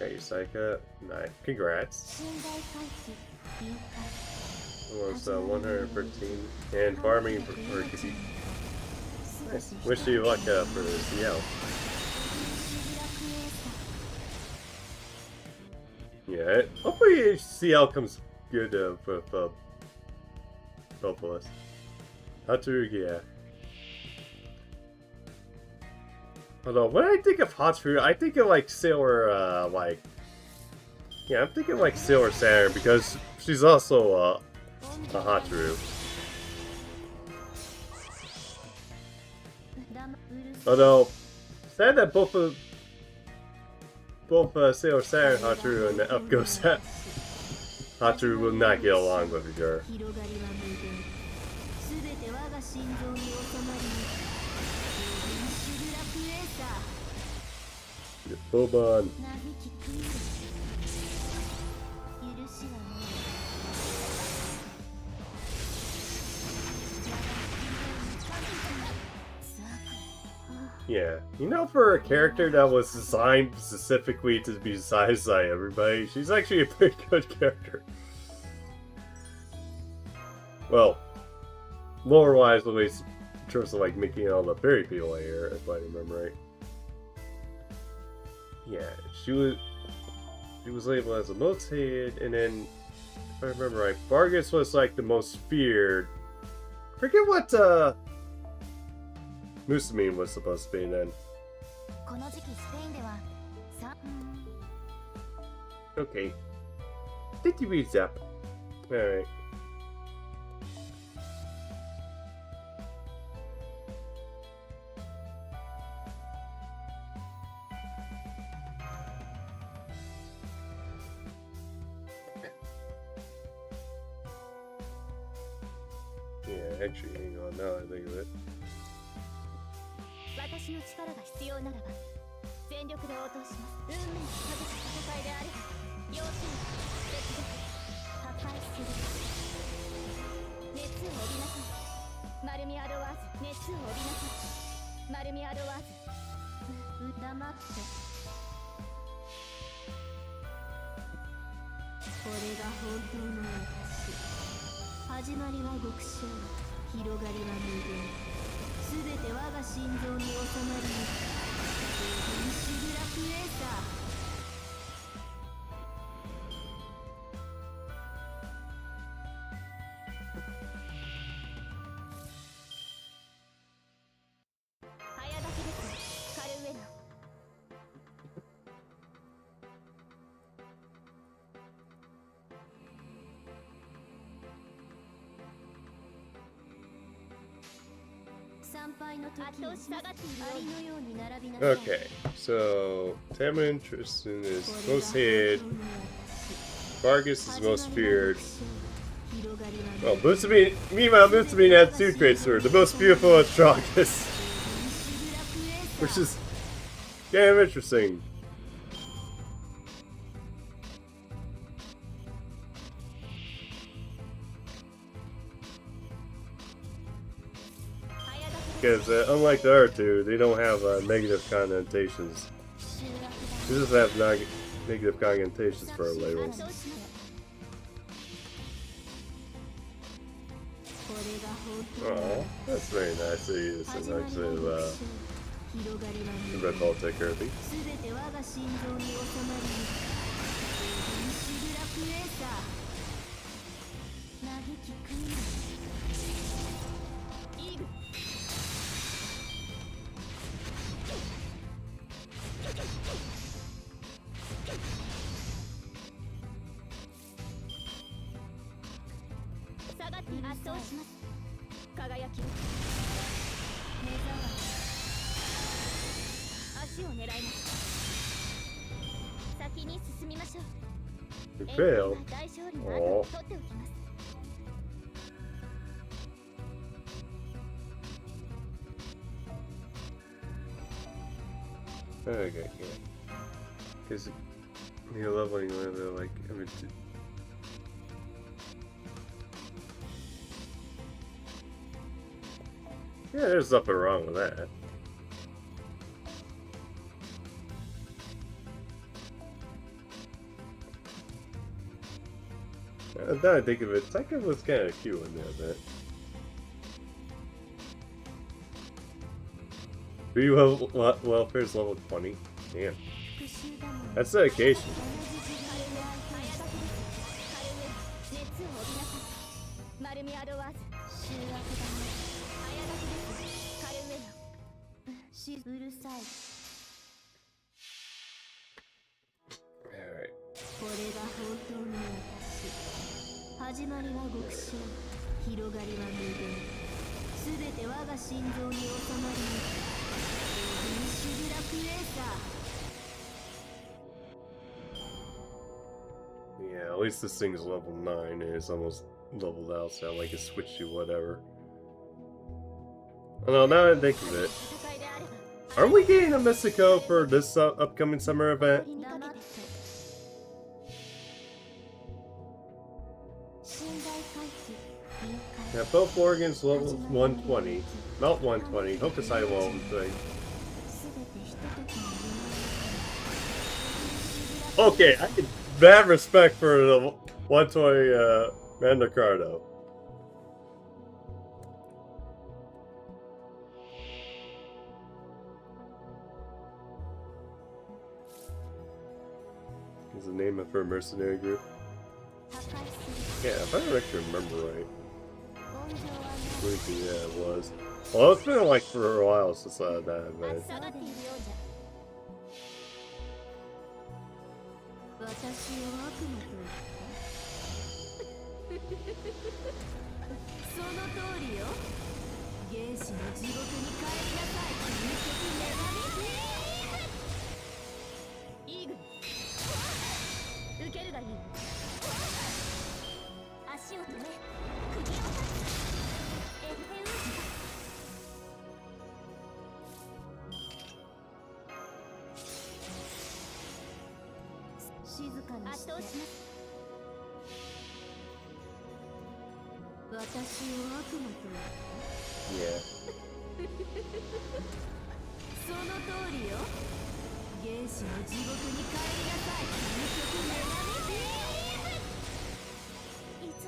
Speaker 1: Okay, Saika, nice. Congrats. Almost 113 and farming for Kibi. Nice. Wish you luck for the CL. Yeah, hopefully CL comes good with both of us. Hatsuru, yeah. Although, when I think of Hatsuru, I think of like Sailor, like... Yeah, I'm thinking like Sailor Saturn because she's also a Hatsuru. Although, sad that both Sailor Saturn, Hatsuru, and the Upgo set Hatsuru will not get along with each other. Boban. Yeah, you know, for a character that was designed specifically to be sized by everybody, she's actually a pretty good character. Well, lore-wise, at least in terms of like making all the fairy people here, if I remember right. Yeah, she was labeled as the most hated, and then if I remember right, Vargas was like the most feared. I forget what Musamine was supposed to be then. Okay. Did you read Zap? Alright. Yeah, actually, hang on, now I think of it.
Speaker 3: 私の力が必要ならば全力で応答します。運命のかけた戦いであれば要するに絶力破壊する熱を帯びなさい。マルミアドワーズ熱を帯びなさい。マルミアドワーズ黙ってこれが本当の私。始まりは極小広がりは無限。すべて我が心臓に収まり、シグラクエーサー。早炊きです、カルウェナ。
Speaker 1: Okay, so Tamlin Tristan is most hated. Vargas is most feared. Well, meanwhile, Musamine has two traits for the most beautiful and strongest. Which is kind of interesting. Because unlike the other two, they don't have negative connotations. They just have negative connotations for our labels. Oh, that's very nice of you. It's a nice of Red Ball Tech Kirby. We failed. Oh. Okay, yeah. Because you're leveling they're like, I mean, yeah, there's nothing wrong with that. Now I think of it, Psycho was kind of cute in there a bit. Free welfare's level 20? Damn. That's dedication. Alright.
Speaker 3: 始まりは極小、広がりは無限。すべて我が心臓に収まり、シグラクエーサ
Speaker 1: ー。Yeah, at least this thing's level 9 and it's almost leveled out, so like it switched to whatever. Oh no, now I think of it. Are we getting a Mystico for this upcoming summer event?
Speaker 2: にかけて信頼回帰誘拐
Speaker 1: Yeah, both organs level 120. Not 120. Hokusai will like.
Speaker 2: すべてひとときの
Speaker 1: Okay, I can bad respect for the 120 Mandacardo. Is the name of her mercenary group?
Speaker 2: 破壊す
Speaker 1: Yeah, if I don't actually remember right.
Speaker 2: る温情はない
Speaker 1: Maybe, yeah, it was. Well, it's been like for a while since that event.
Speaker 3: 下がっているようじゃ。
Speaker 2: 私を悪魔と言ったその通りよ原始の地獄に帰りなさい究極女神
Speaker 3: イーグル受けるがいい。足を止め、釘を刺す。エルヘウー
Speaker 2: 静かにして
Speaker 3: 圧倒します。
Speaker 2: 私を悪魔と言った
Speaker 1: Yeah.
Speaker 2: その通りよ原始の地獄に帰りなさい究極女神
Speaker 3: いつの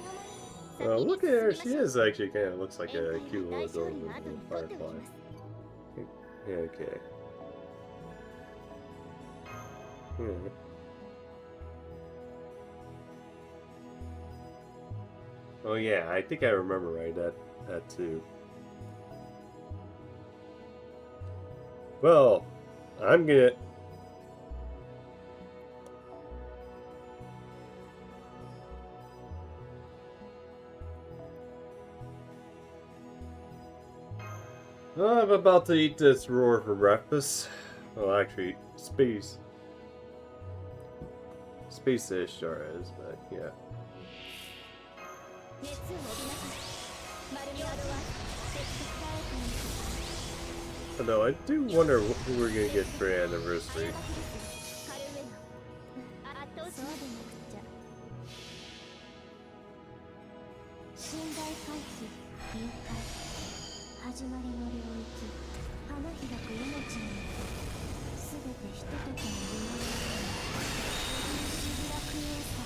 Speaker 3: 間に。
Speaker 1: Look at her. She is actually kind of looks like a cute little adorable little firefly. Yeah, okay. Hmm. Oh yeah, I think I remember right that too. Well, I'm gonna. I'm about to eat this roar for breakfast. Well, actually, Space Eresh is, but yeah.
Speaker 3: 熱を帯びなさい。マルミアドは接続されている。
Speaker 1: Although I do wonder who we're gonna get for anniversary.
Speaker 3: カルウェナ。圧倒し
Speaker 2: そうでなくちゃ信頼回帰誘拐始まりの領域花開く命にすべてひとときの夢シビラクエーサ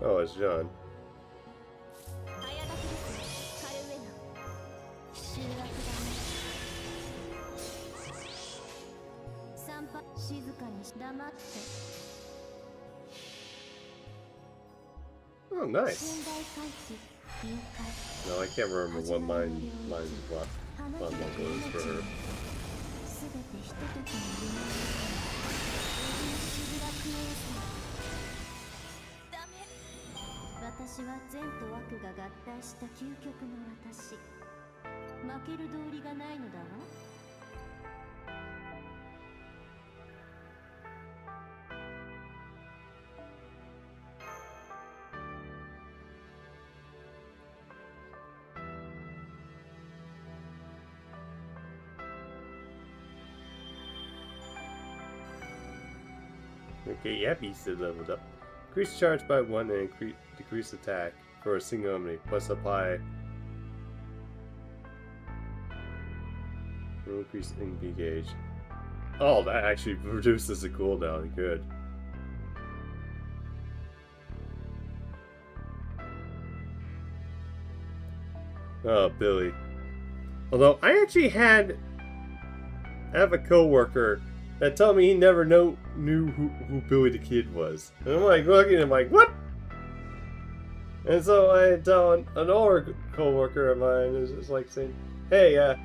Speaker 1: Oh, it's John.
Speaker 3: 早書きですカルウェナ。
Speaker 2: 醜悪だね参拝静かに黙って
Speaker 1: Oh, nice.
Speaker 2: 信頼回帰誘拐
Speaker 1: No, I can't remember what mine's left.
Speaker 2: 花
Speaker 1: One
Speaker 2: 開く
Speaker 1: more goes
Speaker 2: 命
Speaker 1: for her.
Speaker 2: にすべてひとときの夢シビラクエーサ
Speaker 3: ダメ。
Speaker 2: 私は善と悪が合体した究極の私負ける道理がないのだわ
Speaker 1: Okay, yeah, beast is leveled up. Increase charge by 1 and decrease attack for a single enemy, plus apply. Increase NP gauge. Oh, that actually reduces the cooldown. Good. Oh, Billy. Although I actually have a coworker that told me he never knew who Billy the Kid was. And I'm like looking at him like, what? And so I tell an older coworker of mine is just like saying, hey,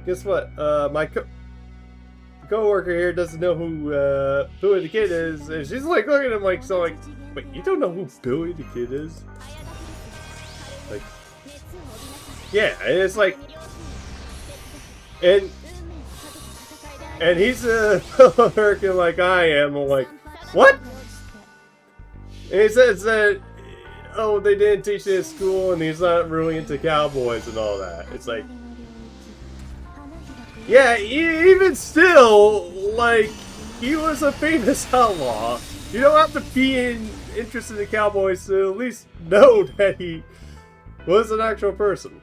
Speaker 1: guess what? My coworker here doesn't know who Billy the Kid is. And she's like looking at him like, so like, wait, you don't know who Billy the Kid is? Like, yeah, and it's like, and And he's a fellow American like I am. I'm like, what? And he says that, oh, they didn't teach it at school and he's not really into cowboys and all that. It's like, yeah, even still, like, he was a famous outlaw. You don't have to be interested in cowboys to at least know that he was an actual person.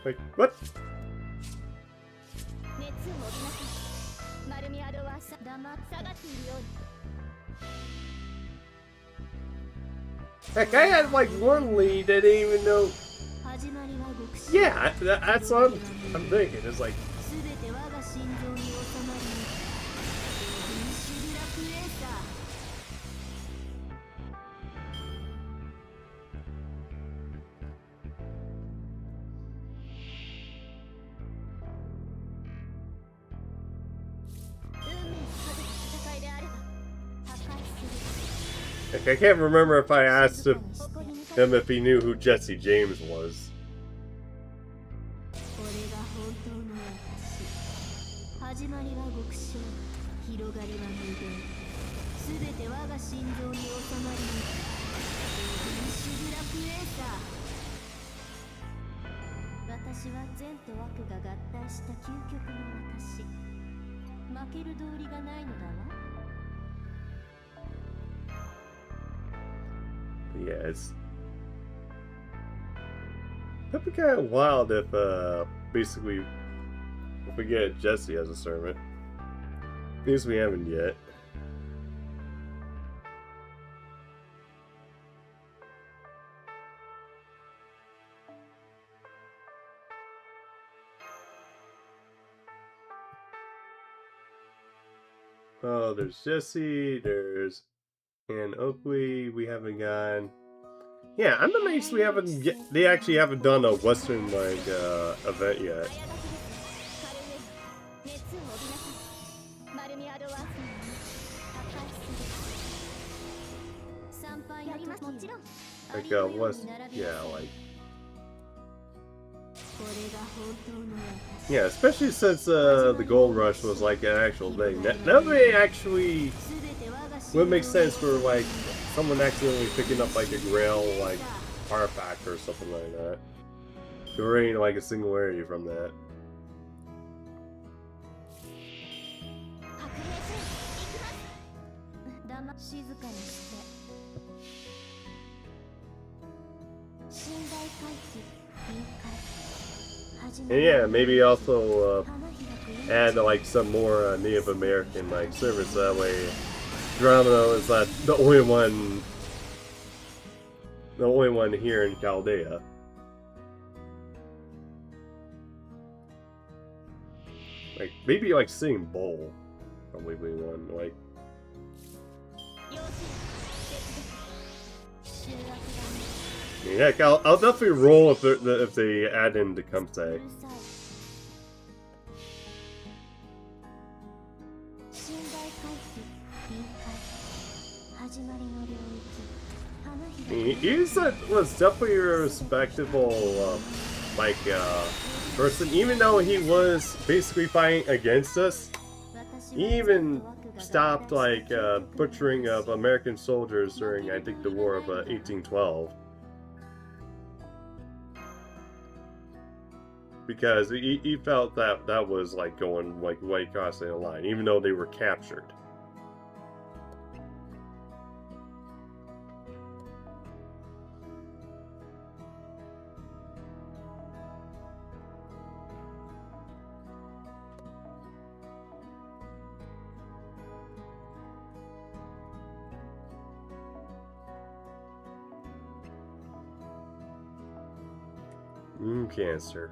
Speaker 1: Like, what? Heck, I had like one lead that didn't even know. Yeah, that's what I'm thinking. It's like, I can't remember if I asked him if he knew who Jesse James was. Yeah, that'd be kind of wild if, basically, if we get Jesse as a servant. At least we haven't yet. Oh, there's Jesse, there's Ann Oakley, we haven't gone. Yeah, I'm amazed we haven't they actually haven't done a Western, like, event yet. Like, West, yeah, like. Yeah, especially since, the Gold Rush was, like, an actual thing. Nobody actually would make sense for, like, someone accidentally picking up, like, a Grail, like, artifact or something like that. Generating, like, a singularity from that. And yeah, maybe also add like some more Native American like service. That way, Geronimo is not the only one here in Chaldea. Like maybe like Sing Bull, probably one like. Yeah, heck, I'll definitely roll if they add in Deante. He was definitely a respectable, person, even though he was basically fighting against us. He even stopped, like, butchering of American soldiers during, I think, the War of 1812. Because he felt that was, like, going, like, way crossing the line, even though they were captured. Cancer.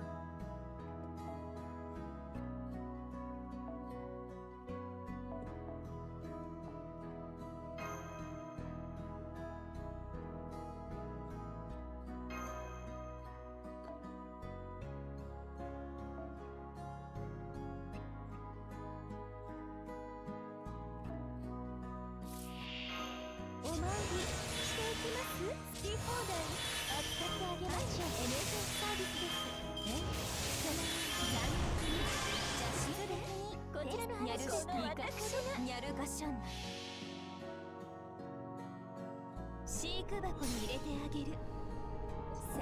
Speaker 3: こちらの話を私がニャルガシャン飼育箱に入れてあげる。さ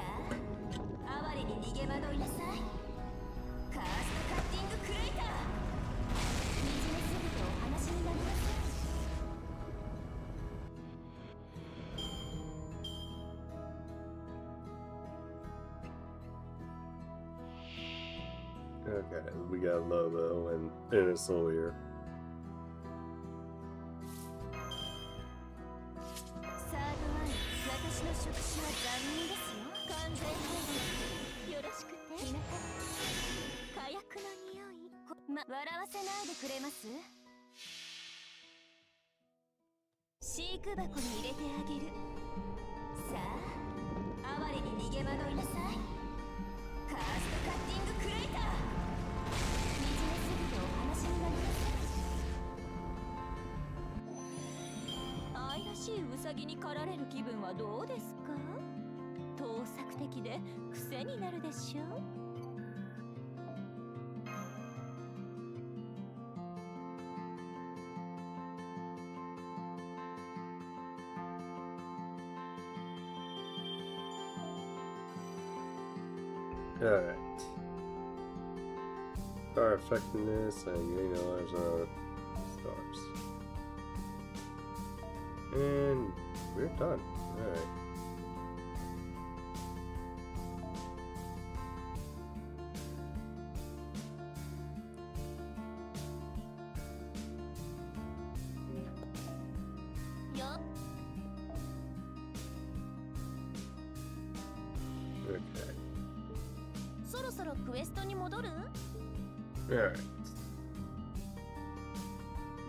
Speaker 3: あ哀れに逃げ惑いなさい。カーストカッティングクレイター。水にすぐてお話になりません。
Speaker 1: Okay, we got Lobo and a Sawyer.
Speaker 3: サードアイ、私の触手は残忍ですよ。完全保護よろしくて。ひなた火薬の匂い笑わせないでくれます。飼育箱に入れてあげる。さあ哀れに逃げ惑いなさい。カーストカッティングクレイター。水にすぐてお話になりません。愛らしいウサギに狩られる気分はどうですか？盗作的で癖になるでしょう。
Speaker 1: Alright. Star effectiveness and $80 on stars. And we're done. Alright. Okay.
Speaker 3: そろそろクエストに戻る？
Speaker 1: Alright.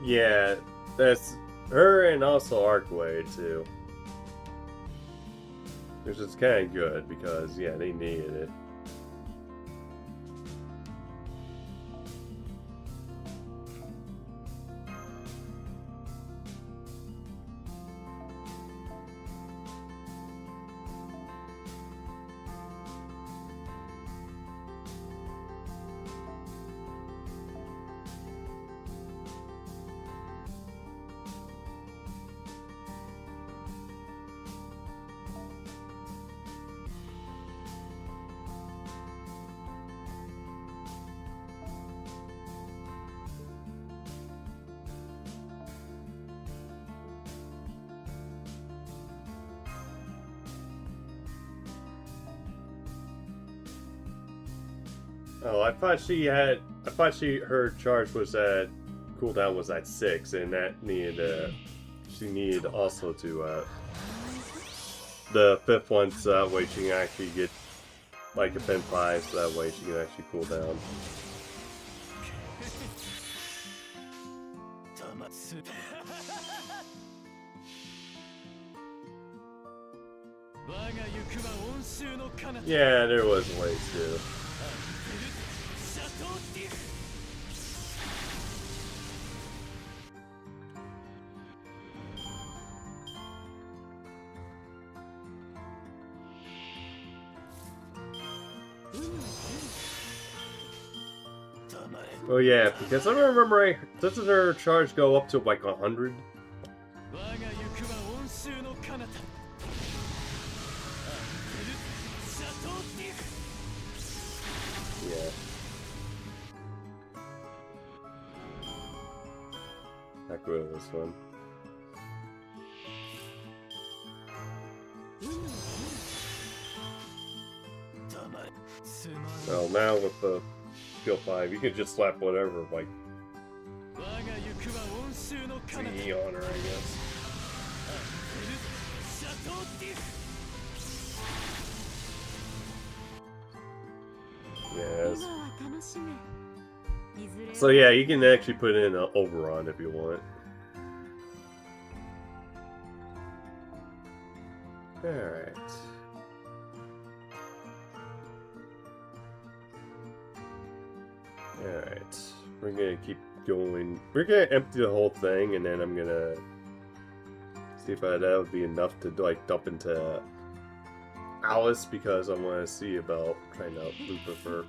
Speaker 1: Yeah, that's her and also Arcway too. Which is kind of good because, yeah, they needed it. Oh, I thought her charge was at cooldown was at 6, and that needed she needed also to the 5th one, so that way she can actually get like a pin 5, so that way she can actually cool down. Yeah, there was ways too. Oh yeah, because I remember, doesn't her charge go up to like 100? Yeah. That grill was fun. Well, now with the skill 5, you can just slap whatever, like, Z on her, I guess. Yes. So yeah, you can actually put in an overrun if you want. Alright. Alright. We're gonna keep going. We're gonna empty the whole thing, and then I'm gonna see if that would be enough to like dump into Alice because I want to see about trying to loop with her.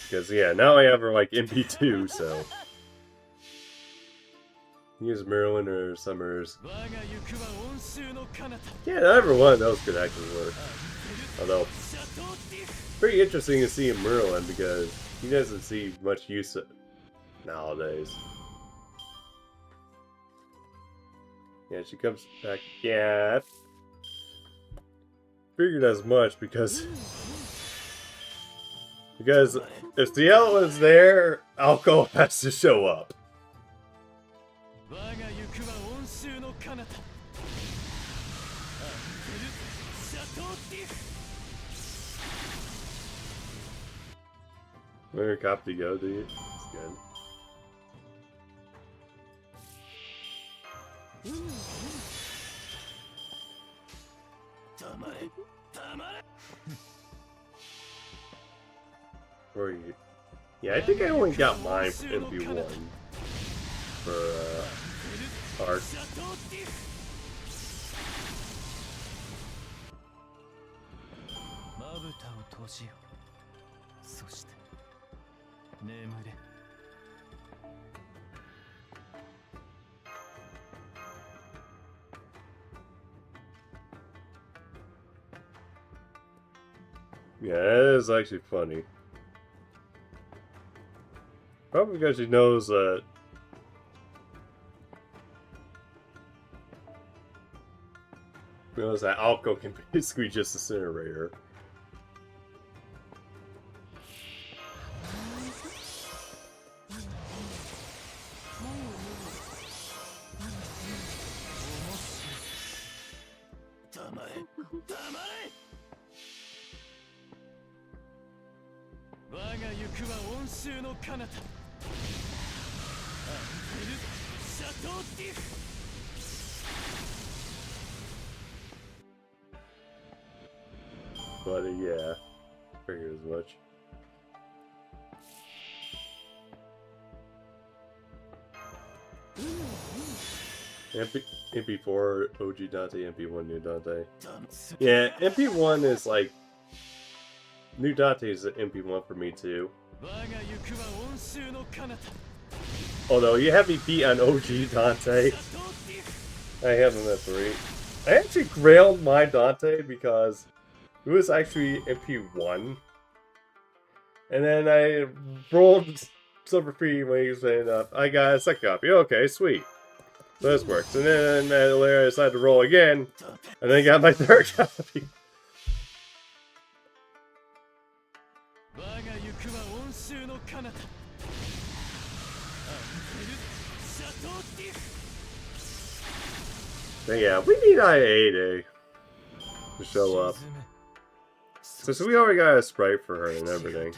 Speaker 1: Because, yeah, now I have her, like, MP2, so... Use Merlin or Summers. Yeah, not every one of those could actually work. Although, pretty interesting to see in Merlin, because he doesn't see much use nowadays. Yeah, she comes back. Yeah, figured as much because if the elephant's there, Alco has to show up. Where cop to go, dude? It's good. Where are you? Yeah, I think I only got mine for MP1 for art. Yeah, that is actually funny. Probably because she knows that Alco can basically just incinerate her. But yeah, figured as much. MP4 OG Deante, MP1 New Deante. Yeah, MP1 is like New Deante is an MP1 for me too. Although you have me beat on OG Deante, I have him at 3. I actually grailed my Deante because it was actually MP1. And then I rolled Silver Free when he was saying, I got a second copy. Okay, sweet. So this works. And then later I decided to roll again, and then got my third copy. But yeah, we need IA to show up. So we already got a sprite for her and everything.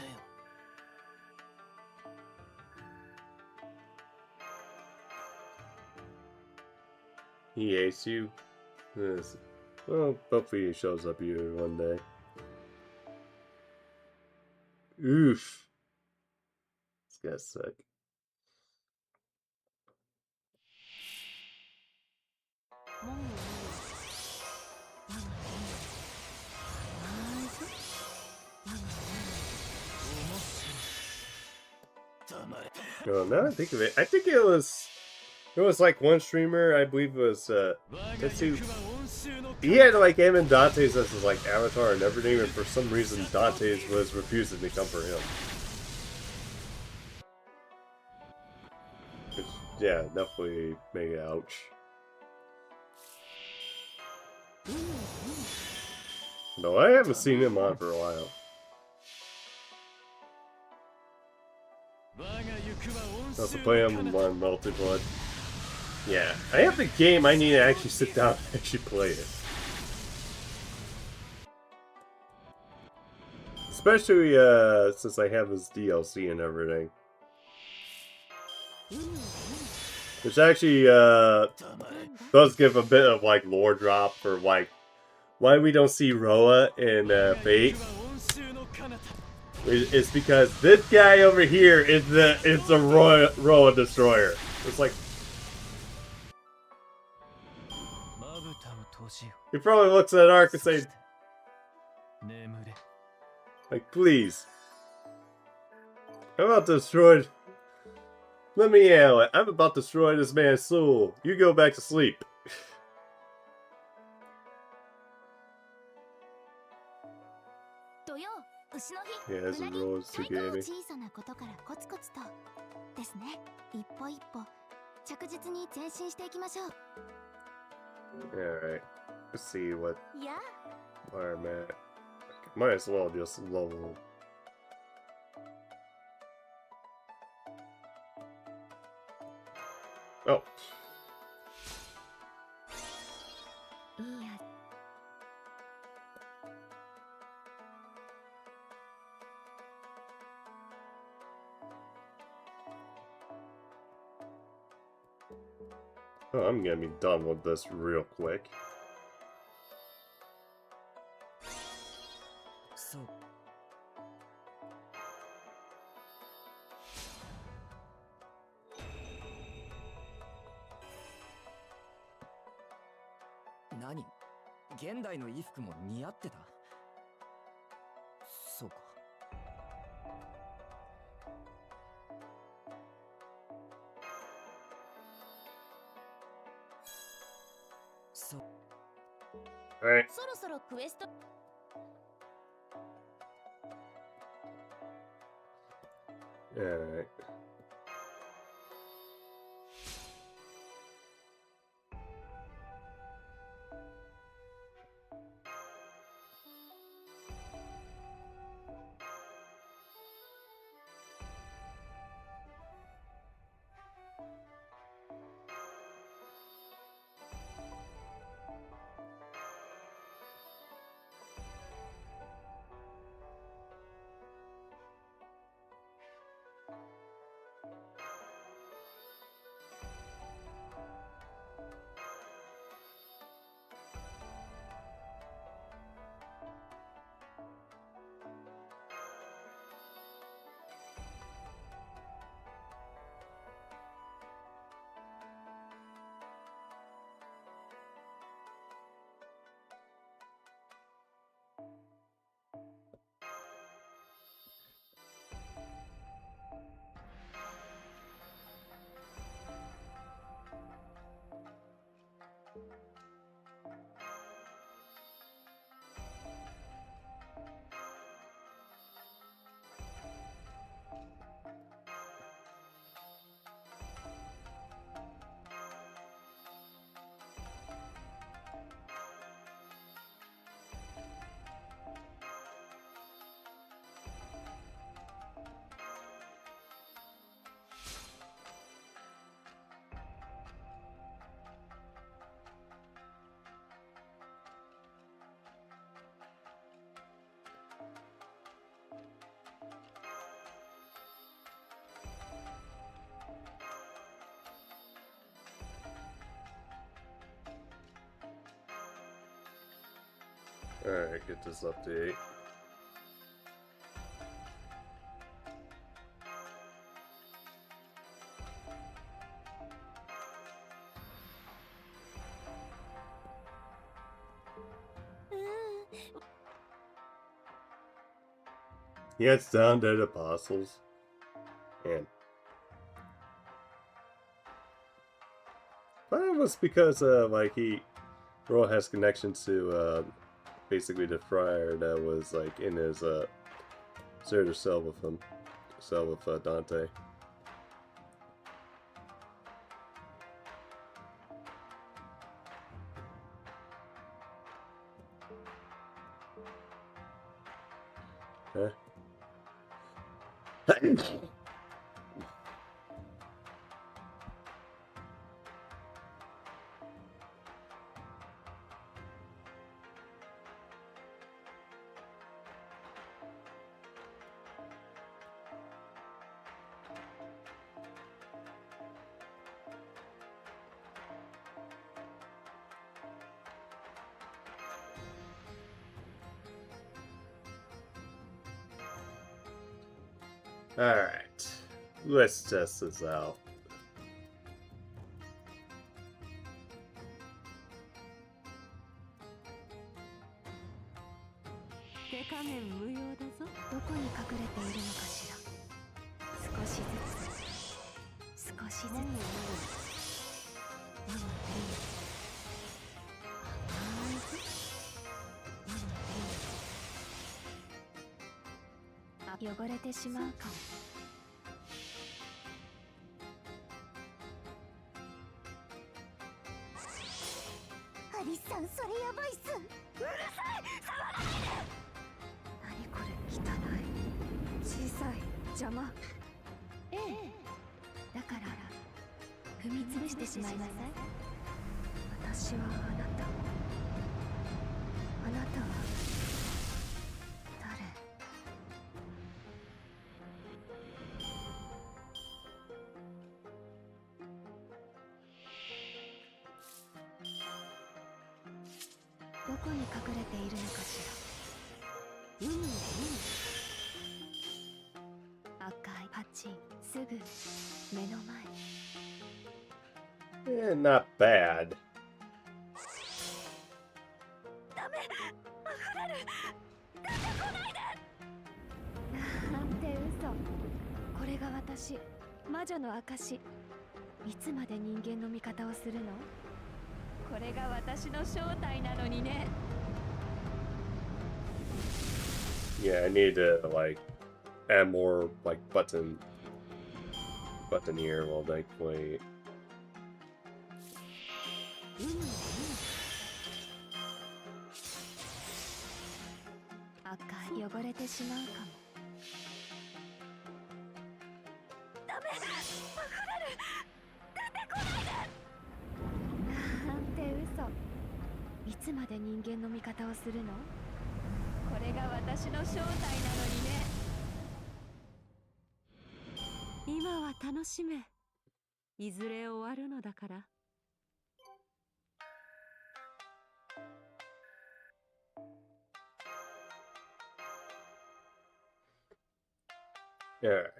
Speaker 1: He hates you. Well, hopefully he shows up here one day. Oof. This guy's sick. Oh, now I think of it, I think it was like one streamer, I believe it was Tetsu. He had like him and Dante's as his like avatar and everything, and for some reason Dante's was refusing to come for him. Which, yeah, definitely made it ouch. No, I haven't seen him on for a while. I also play him on multiplayer. Yeah, I have the game, I need to actually sit down and actually play it. Especially since I have this DLC and everything. Which actually does give a bit of like lore drop for like why we don't see Roa in Fate. It's because this guy over here is a royal destroyer. It's like he probably looks at Ark and says, like, please, I'm about to destroy. Let me handle it. I'm about to destroy this man's soul. You go back to sleep. He has the rules to game.
Speaker 2: 小さなことからコツコツとですね。一歩一歩着実に前進していきましょう。
Speaker 1: Alright. Let's see what
Speaker 3: Yeah.
Speaker 1: where I'm at. Might as well just level. Oh.
Speaker 2: いいや。
Speaker 1: Oh, I'm gonna be done with this real quick.
Speaker 4: So. Nani? 現代の衣服も似合ってた？そうか。
Speaker 1: Alright.
Speaker 3: そろそろクエスト
Speaker 1: Alright. Alright, get this update. He gets down dead apostles. And but it was because like Roll has connection to basically the friar that was like in his Zerder cell with him. Cell with Deante. Huh? Alright. Let's test this out.
Speaker 3: 手加減無用だぞ。どこに隠れているのかしら。少しずつ少しずつ。ママプリン。甘いぞ。ママプリン。あ、汚れてしまうかも。アリスさん、それやばいっす。うるさい、触らないで。何これ、汚い、小さい、邪魔。ええ、だから踏み潰してしまいなさい。私はあなたは誰？どこに隠れているのかしら。赤いパチン、すぐ目の前。
Speaker 1: Eh, not bad.
Speaker 3: ダメ、溢れる。出てこないで。なんて嘘。これが私、魔女の証。いつまで人間の味方をするの？これが私の正体なのにね。
Speaker 1: Yeah, I need to like add more like button here while they wait.
Speaker 3: 赤い、汚れてしまうかも。ダメ、溢れる。出てこないで。なんて嘘。いつまで人間の味方をするの？これが私の正体なのにね。今は楽しめ。いずれ終わるのだから。
Speaker 1: Alright.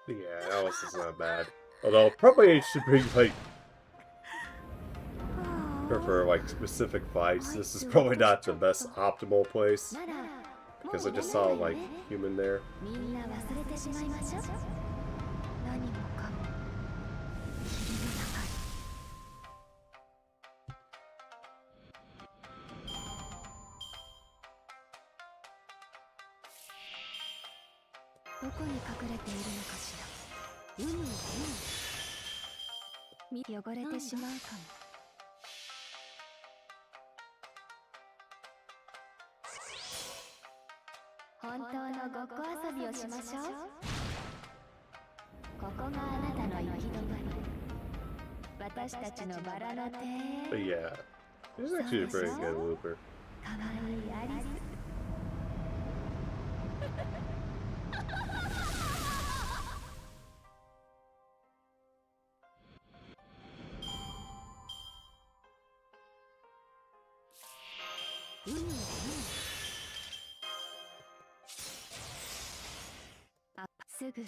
Speaker 1: Yeah, Alice is not bad. Although probably it should be like for like specific fights. This is probably not the best optimal place because I just saw like human there.
Speaker 3: みんな忘れてしまいましょう。何もかも霧の中に。どこに隠れているのかしら。汚れてしまうかも。本当のごっこ遊びをしましょう。ここがあなたの行き止まり。私たちのバラの手。
Speaker 1: But yeah, this is actually a pretty good looper.
Speaker 3: かわいいアリス。あ、すぐ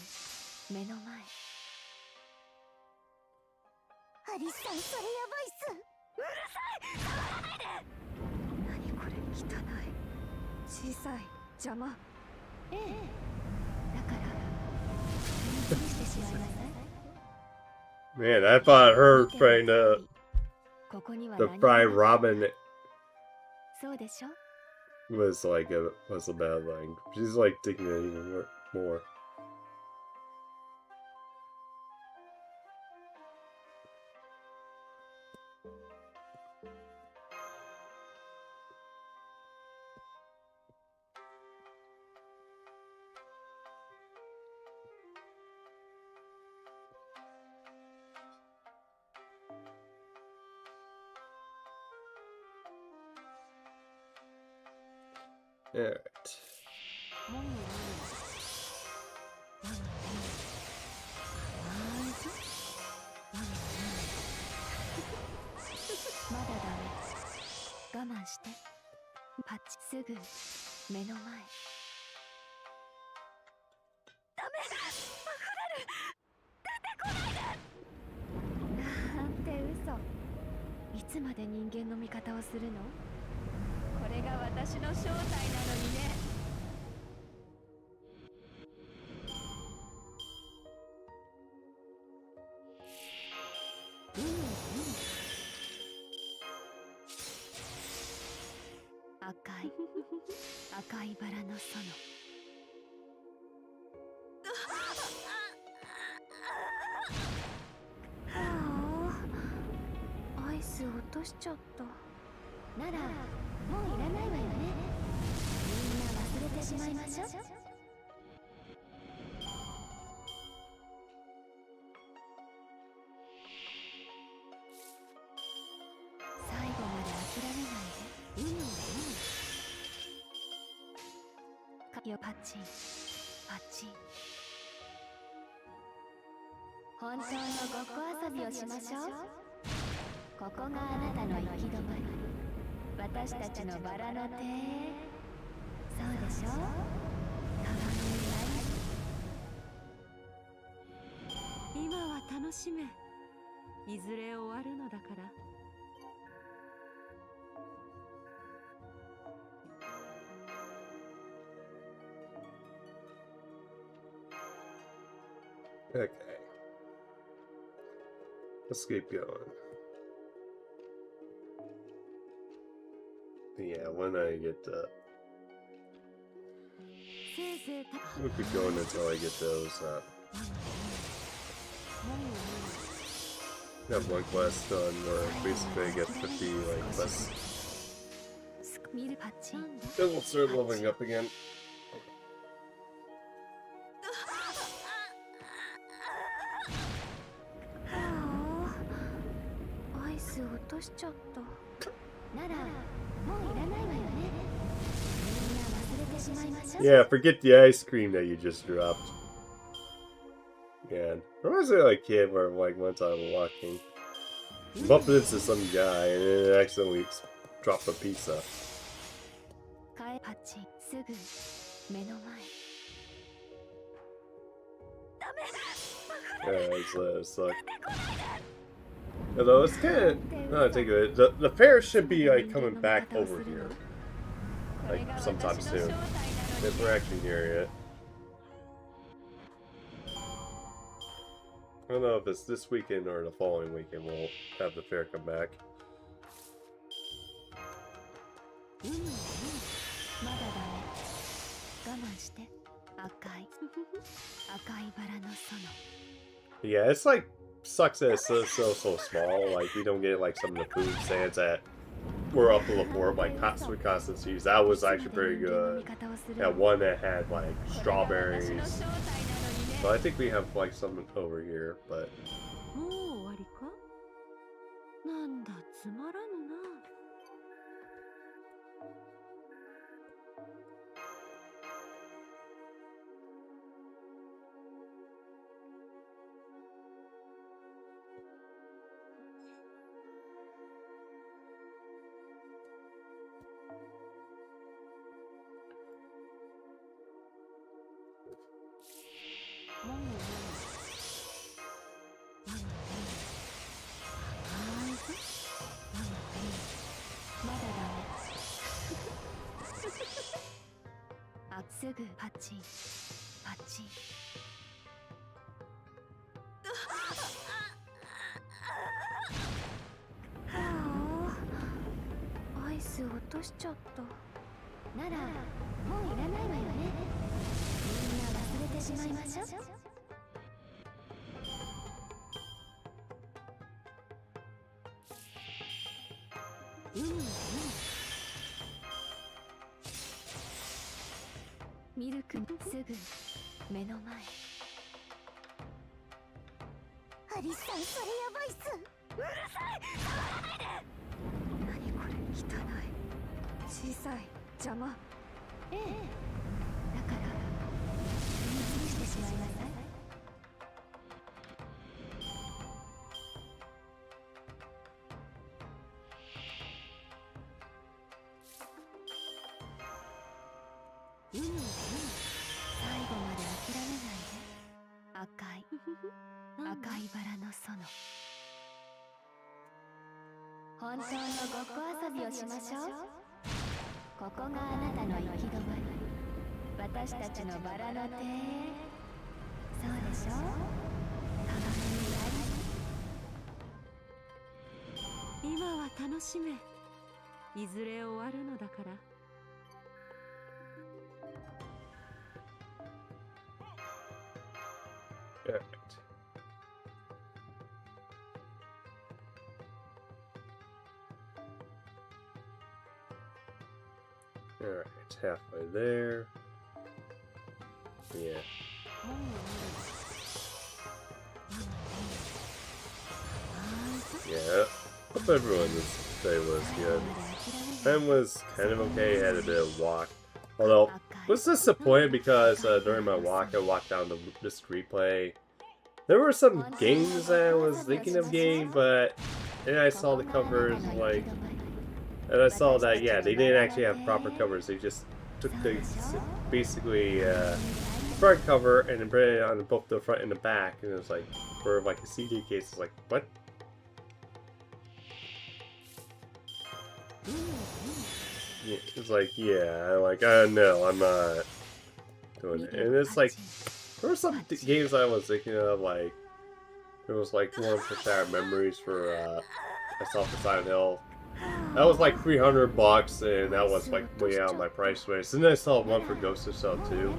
Speaker 3: 目の前。アリスさん、それやばいっす。うるさい、触らないで。何これ、汚い、小さい、邪魔。ええ、だから踏み潰してしまいなさい。
Speaker 1: Man, I thought her trying to
Speaker 3: ここには
Speaker 1: the
Speaker 3: 何も
Speaker 1: fried robin
Speaker 3: そうでしょ。
Speaker 1: was like was a bad thing. She's like taking it even more. Alright.
Speaker 3: もういいわ。まだダメ。我慢して。パッチすぐ目の前。ダメ。なんて嘘。いつまで人間の味方をするの？これが私の正体なのにね。赤いバラの園。アイス落としちゃった。ならもういらないわよね。みんな忘れてしまいましょう。最後まで諦めないで。パッチンパッチン。本当のごっこ遊びをしましょう。ここがあなたの行き止まり。私たちのバラの手。そうでしょ。かわいい。今は楽しめ。いずれ終わるのだから。
Speaker 1: Okay. Let's keep going. Yeah, when I get we'll keep going until I get those have one quest done where basically I get 50 like quests. Then we'll start leveling up again.
Speaker 2: 落としちゃった。ならもういらないわよね。みんな忘れてしまいましょう。
Speaker 1: Yeah, forget the ice cream that you just dropped. Yeah, reminds me of like a kid where like one time I'm walking, bumped into some guy and then accidentally dropped a pizza. Yeah, it's like. Although it's kind of, no, take it. The fair should be like coming back over here, like sometime soon. If we're actually near it. I don't know if it's this weekend or the following weekend we'll have the fair come back. Yeah, it's like sucks that it's so small. Like we don't get like some of the food stands that were up to the board, like sweet constancies. That was actually pretty good. Yeah, one that had like strawberries. But I think we have like some over here, but.
Speaker 2: ええ、だから踏み潰してしまいなさい。最後まで諦めないで。赤いバラの園。本当のごっこ遊びをしましょう。ここがあなたの行き止まり。私たちのバラの庭園。そうでしょう。
Speaker 5: 今は楽しめ。いずれ終わるのだから。
Speaker 1: Alright, it's halfway there. Yeah. Yeah, I hope everyone this day was good. Time was kind of okay, had a bit of walk. Although, was disappointed because during my walk, I walked down the street play. There were some games that I was thinking of getting, but then I saw the covers, like, and I saw that, yeah, they didn't actually have proper covers. They just took the, basically, front cover and then put it on both the front and the back. And it was like, for like a CD case, it's like, what? Yeah, it's like, yeah, like, no, I'm not doing it. And it's like, there were some games I was thinking of, like, there was like one for Shattered Memories for, I saw for Silent Hill. That was like $300 and that was like way out of my price range. And then I saw one for Ghost of Shell too.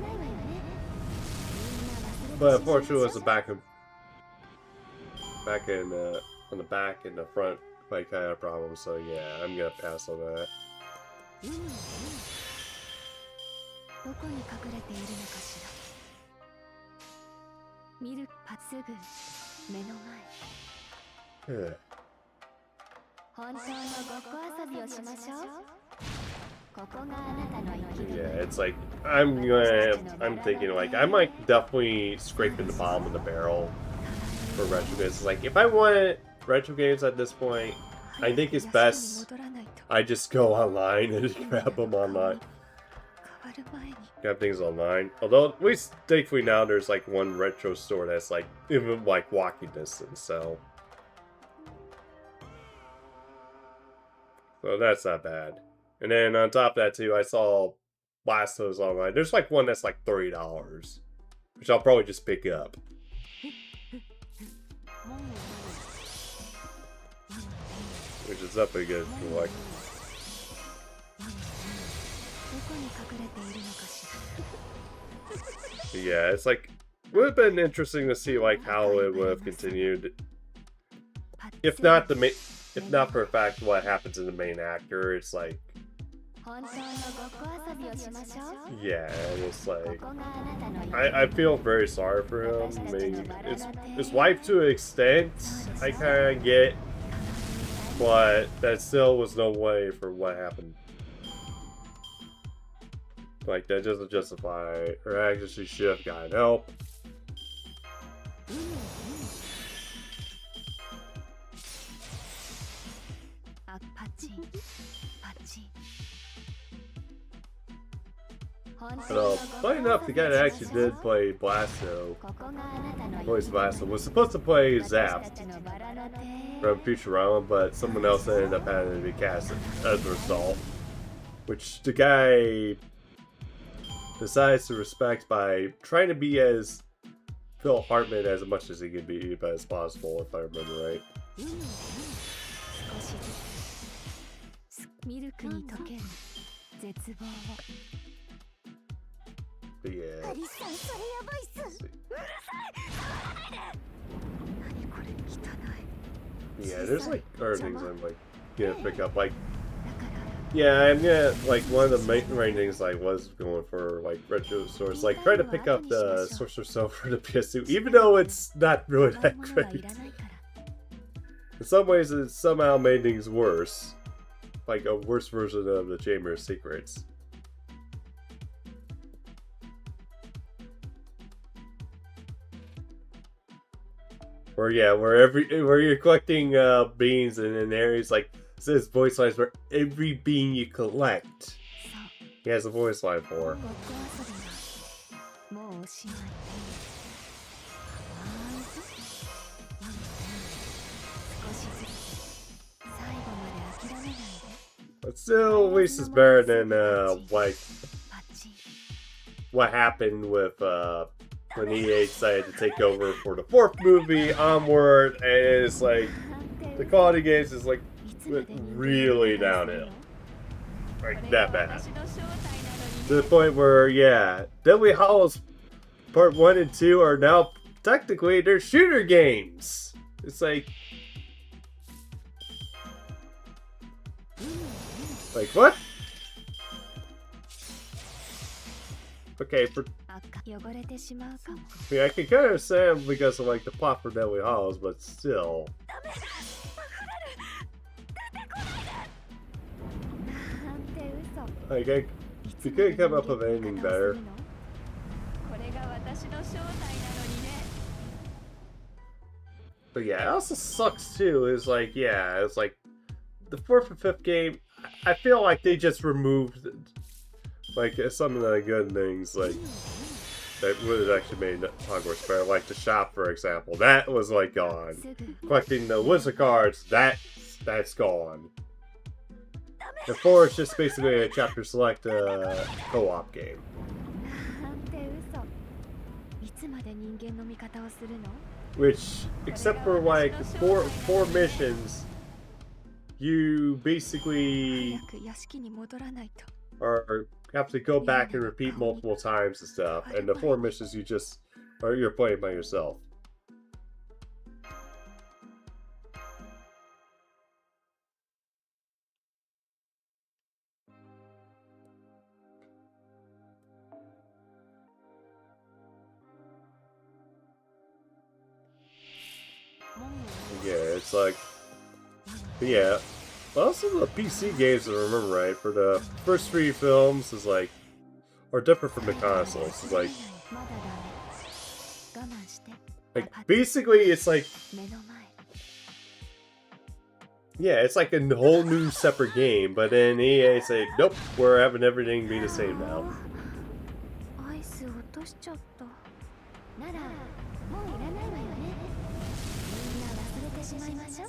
Speaker 1: But unfortunately it was a back in on the back and the front like kind of problem, so yeah, I'm gonna pass on that. Yeah. Yeah, it's like I'm thinking like I might definitely scrape in the bottom of the barrel for retro games. It's like if I want retro games at this point, I think it's best I just go online and grab them online. Grab things online. Although at least thankfully now there's like one retro store that's like even like walking distance, so that's not bad. And then on top of that too, I saw Blastos online. There's like one that's like $30, which I'll probably just pick up. Which is definitely good for like. Yeah, it's like would have been interesting to see like how it would have continued. If not for a fact what happens in the main actor, it's like yeah, and it's like I feel very sorry for him. I mean, his wife to an extent I kind of get, but that still was no way for what happened. Like that doesn't justify, or actually she should have gotten help. But funny enough, the guy that actually did play Blasto, was supposed to play Zap from Futurama, but someone else ended up having to be cast as a result. Which the guy decides to respect by trying to be as Phil Hartman as much as he can be as possible, if I remember right. But yeah. Yeah, there's like other things I'm like gonna pick up. Like, yeah, I'm gonna like one of the main things I was going for like retro stores. Like, try to pick up the Sorcerer's Stone for the PS2, even though it's not really that great. In some ways, it somehow made things worse, like a worse version of the Chamber of Secrets. where you're collecting beans, and then there's like says voice lines for every bean you collect. He has a voice line for.
Speaker 2: ごっこ遊びはもうおしまい。少しずつ最後まで諦めないで。
Speaker 1: But still, at least it's better than like
Speaker 2: パチン。
Speaker 1: what happened with when EA decided to take over for the 4th movie onward, and it's like the quality games is like went really downhill, like that bad, to the point where Deadly Hallows Part 1 and 2 are now technically they're shooter games. It's like what? Okay, for
Speaker 2: 汚れてしまうかも。
Speaker 1: I mean, I can kind of understand because of like the plot for Deadly Hallows, but still.
Speaker 2: なんて嘘。
Speaker 1: Like, you couldn't come up with anything better.
Speaker 2: これが私の正体なのにね。
Speaker 1: But yeah, it also sucks too. Is like, it's like the 4th and 5th game. I feel like they just removed like some of the good things, like that would have actually made Hogwarts better. Like the shop, for example, that was like gone. Collecting the wizard cards, that's gone. The 4 is just basically a chapter select co-op game.
Speaker 2: なんて嘘。いつまで人間の味方をするの？
Speaker 1: Which, except for like four missions, you basically
Speaker 2: 早く屋敷に戻らないと。
Speaker 1: are have to go back and repeat multiple times and stuff. And the 4 missions you're playing by yourself. Yeah, it's like, but yeah. Also, the PC games, if I remember right, for the first 3 films is like, are different from the consoles. It's like,
Speaker 2: まだダメ。我慢して。
Speaker 1: like basically, it's like,
Speaker 2: 目の前。
Speaker 1: yeah, it's like a whole new separate game. But then EA say, nope, we're having everything be the same now.
Speaker 2: アイス落としちゃった。なら、もういらないわよね。みんな忘れてしまいましょう。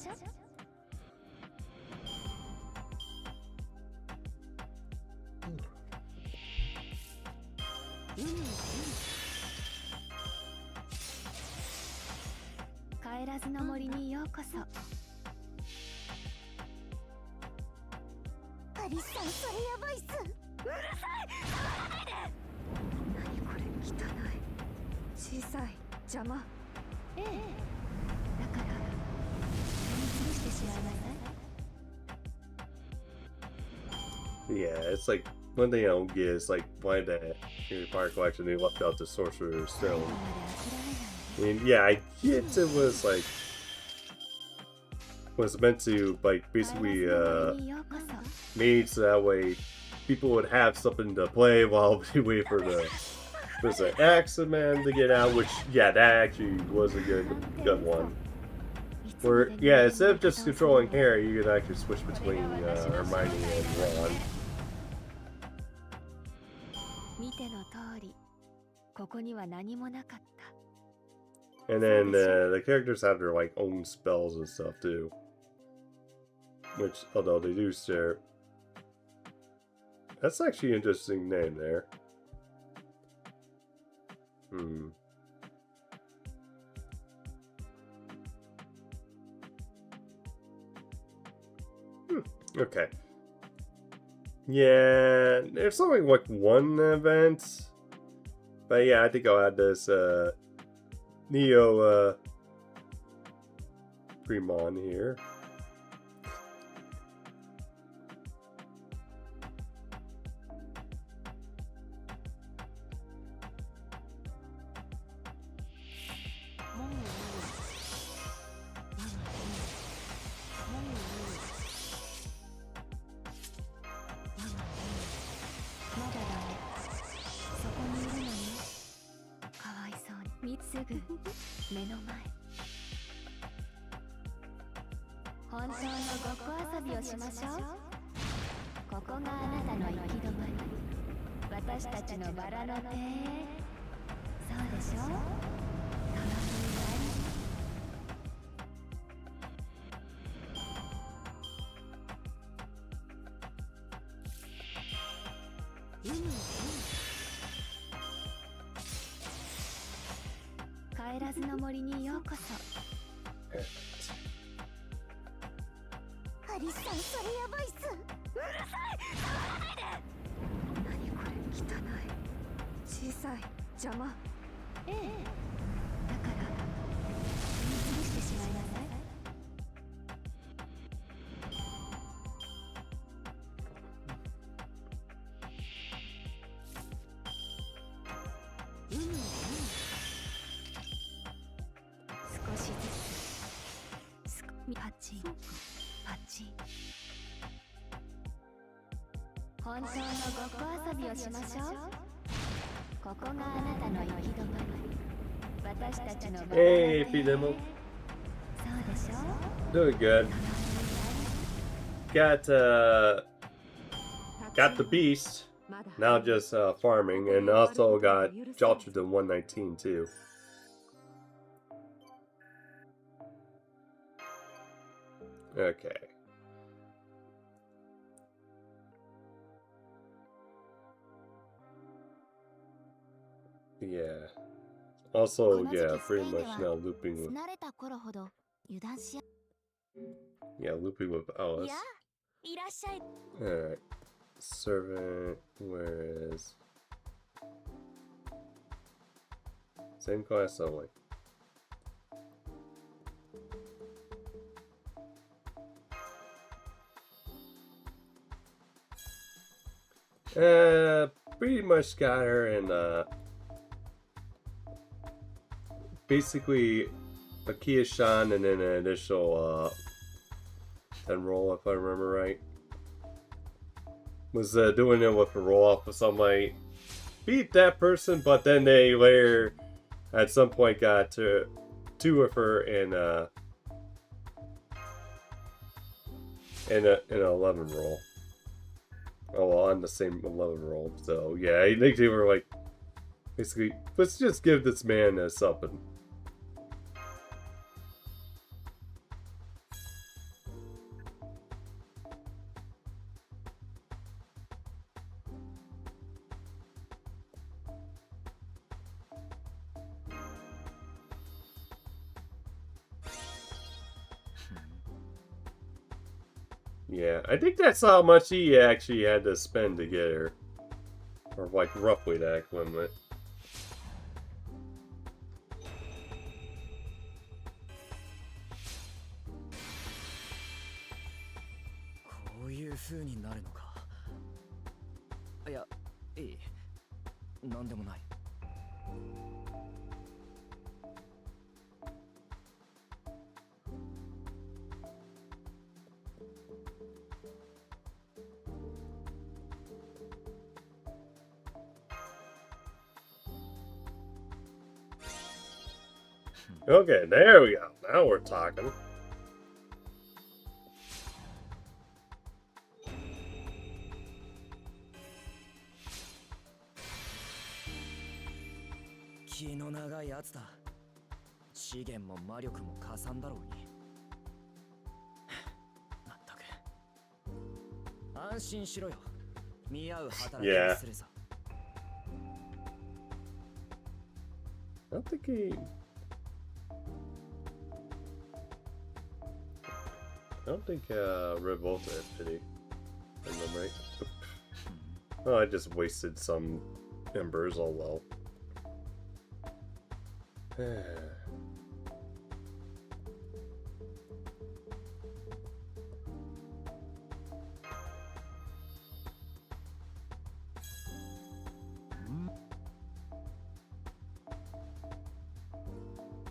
Speaker 2: 帰らずの森にようこそ。アリスさん、それやばいっす。うるさい。触らないで。何これ、汚い。小さい。邪魔。ええ。だから、踏み潰してしまいなさい。
Speaker 1: Yeah, it's like, one thing I don't get is like, why the Harry Potter collection they left out the Sorcerer's Stone. I mean, yeah, I get it was like, was meant to like basically made so that way people would have something to play while we wait for the X-Men to get out, which that actually was a good one. Where instead of just controlling Harry, you could actually switch between Hermione and Ron.
Speaker 2: 見ての通り、ここには何もなかった。
Speaker 1: And then the characters have their like own spells and stuff too. Which, although they do share, that's actually an interesting name there. Okay. Yeah, there's only like one event. But yeah, I think I'll add this Neo Fremon here.
Speaker 3: 本当のごっこ遊びをしましょう。ここがあなたの行き止まり。私たちのバラの手。そうでしょ。たまに帰らずの森にようこそ。アリスさん、それやばいっす。うるさい、触らないで。
Speaker 2: 何これ、汚い、小さい、邪魔。
Speaker 3: ええ、だから踏み潰してしまいなさい。少しずつパチンパチン。本当のごっこ遊びをしましょう。ここがあなたの行き止まり。私たちのバラの手。
Speaker 1: Hey, P-Demo.
Speaker 3: そうでしょ。
Speaker 1: Doing good. Got the beast. Now just farming, and also got Jolted to 119 too. Okay. Yeah. Also, yeah, pretty much now looping with,
Speaker 3: 慣れた頃ほど油断しや。
Speaker 1: yeah, looping with Alice.
Speaker 3: やあ、いらっしゃい。
Speaker 1: Alright. Servant, where is... Same class only. Pretty much got her in, basically a Kia Shan and then an initial, 10 roll, if I remember right. Was doing it with a roll off of somebody. Beat that person, but then they later, at some point, got to two of her in an 11 roll. Oh, well, on the same 11 roll. So, yeah, I think they were like, basically, let's just give this man something. Yeah, I think that's how much he actually had to spend to get her. Or like roughly that equivalent. Okay, there we go. Now we're talking. Yeah. I don't think he... I don't think Revolta had pity. If I'm right. Oh, I just wasted some embers, oh well.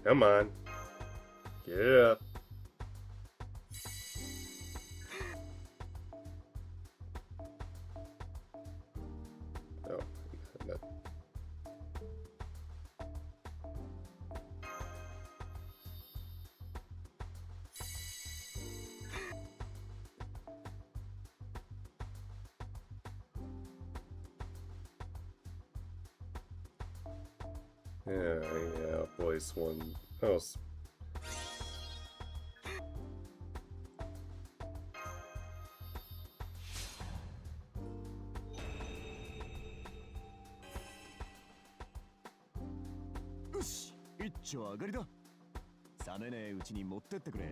Speaker 1: Come on. Get it up. Oh, no. Yeah, voice one. Oh,
Speaker 6: よし、一丁上がりだ。冷めねえうちに持ってってくれ。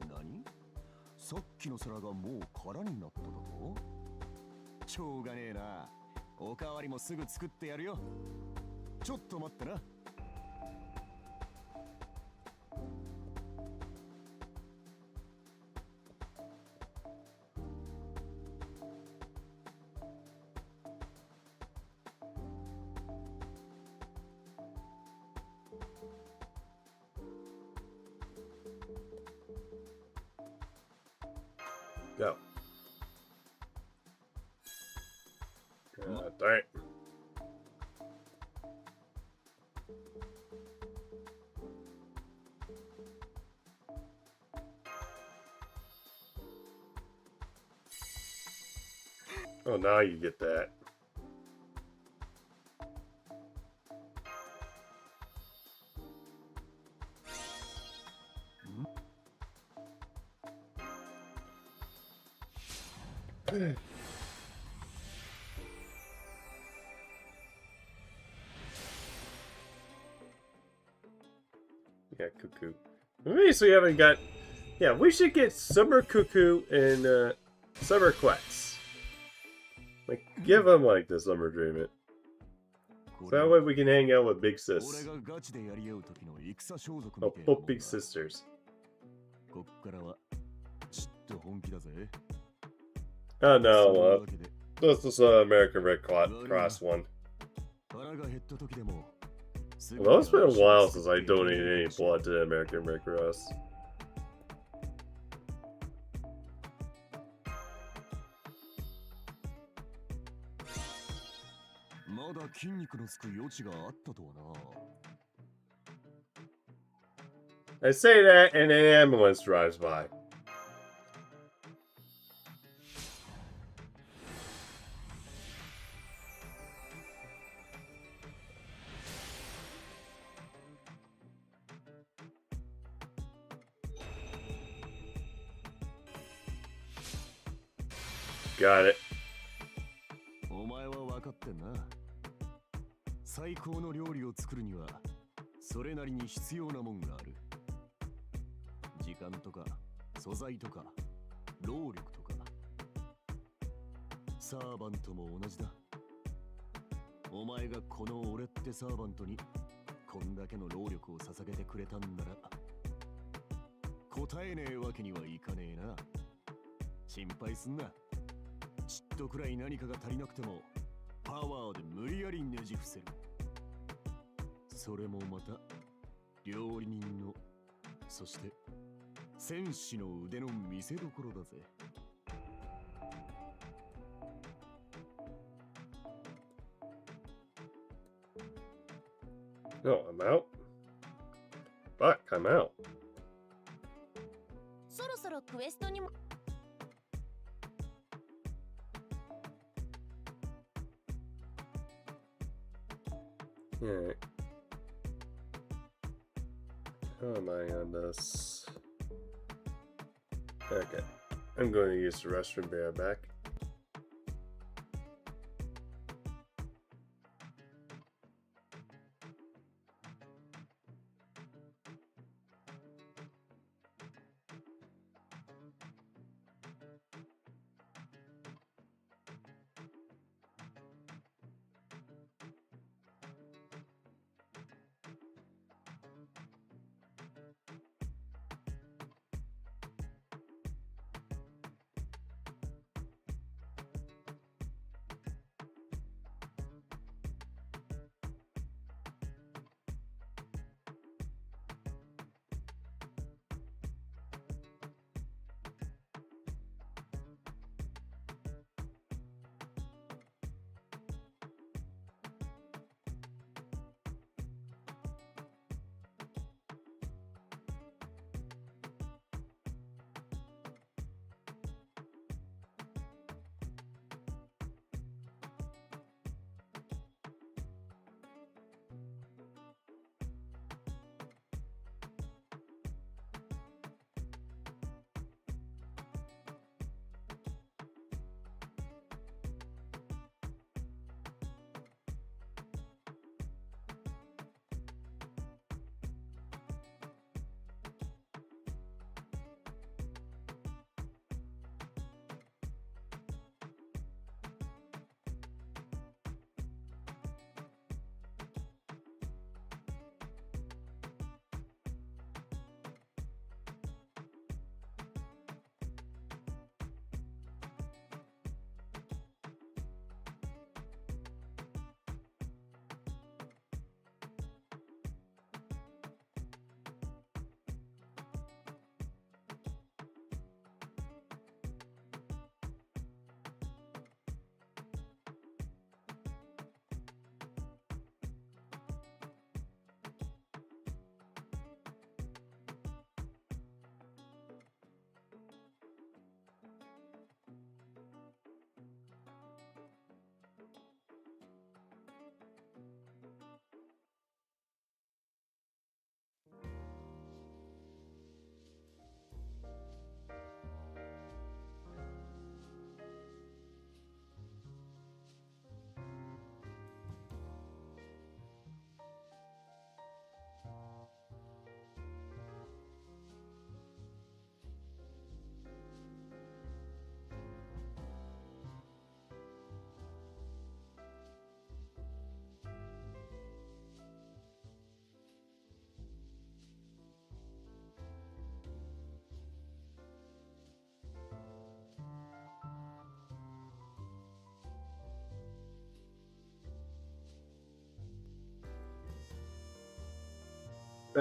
Speaker 6: 何？さっきの皿がもう空になっただと？しょうがねえな。おかわりもすぐ作ってやるよ。ちょっと待ってな。
Speaker 1: go. Darn it. Oh, now you get that. Yeah, Cuckoo. So we haven't got... Yeah, we should get Summer Cuckoo and Summer Quetz. Like, give them like the summer treatment. So that way we can hang out with Big Sis. Oh, both Big Sisters. Oh no, this is American Red Cross one. Well, it's been a while since I donated any blood to the American Red Cross. I say that and an ambulance drives by. Got it.
Speaker 6: お前は分かってんな。最高の料理を作るにはそれなりに必要なもんがある。時間とか素材とか労力とか。サーバントも同じだ。お前がこの俺ってサーバントにこんだけの労力を捧げてくれたんなら答えねえわけにはいかねえな。心配すんな。ちっとくらい何かが足りなくてもパワーで無理やりねじ伏せる。それもまた料理人のそして戦士の腕の見せ所だぜ。
Speaker 1: No, I'm out. Fuck, I'm out.
Speaker 3: そろそろクエストにも。
Speaker 1: Alright. How am I on this? Okay. I'm going to use the restroom. Be right back.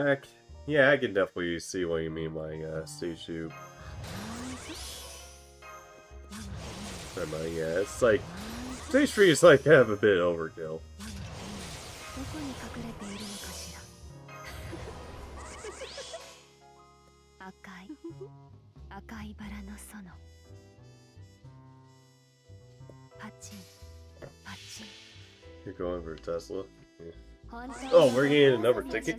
Speaker 1: back. Yeah, I can definitely see what you mean by stage 2. Never mind, yeah, it's like stage 3 is like kind of a bit overkill.
Speaker 2: どこに隠れているのかしら。赤いバラの園。パチンパチン。
Speaker 1: You're going for a Tesla? Yeah.
Speaker 2: 本当に
Speaker 1: Oh, we're getting another ticket?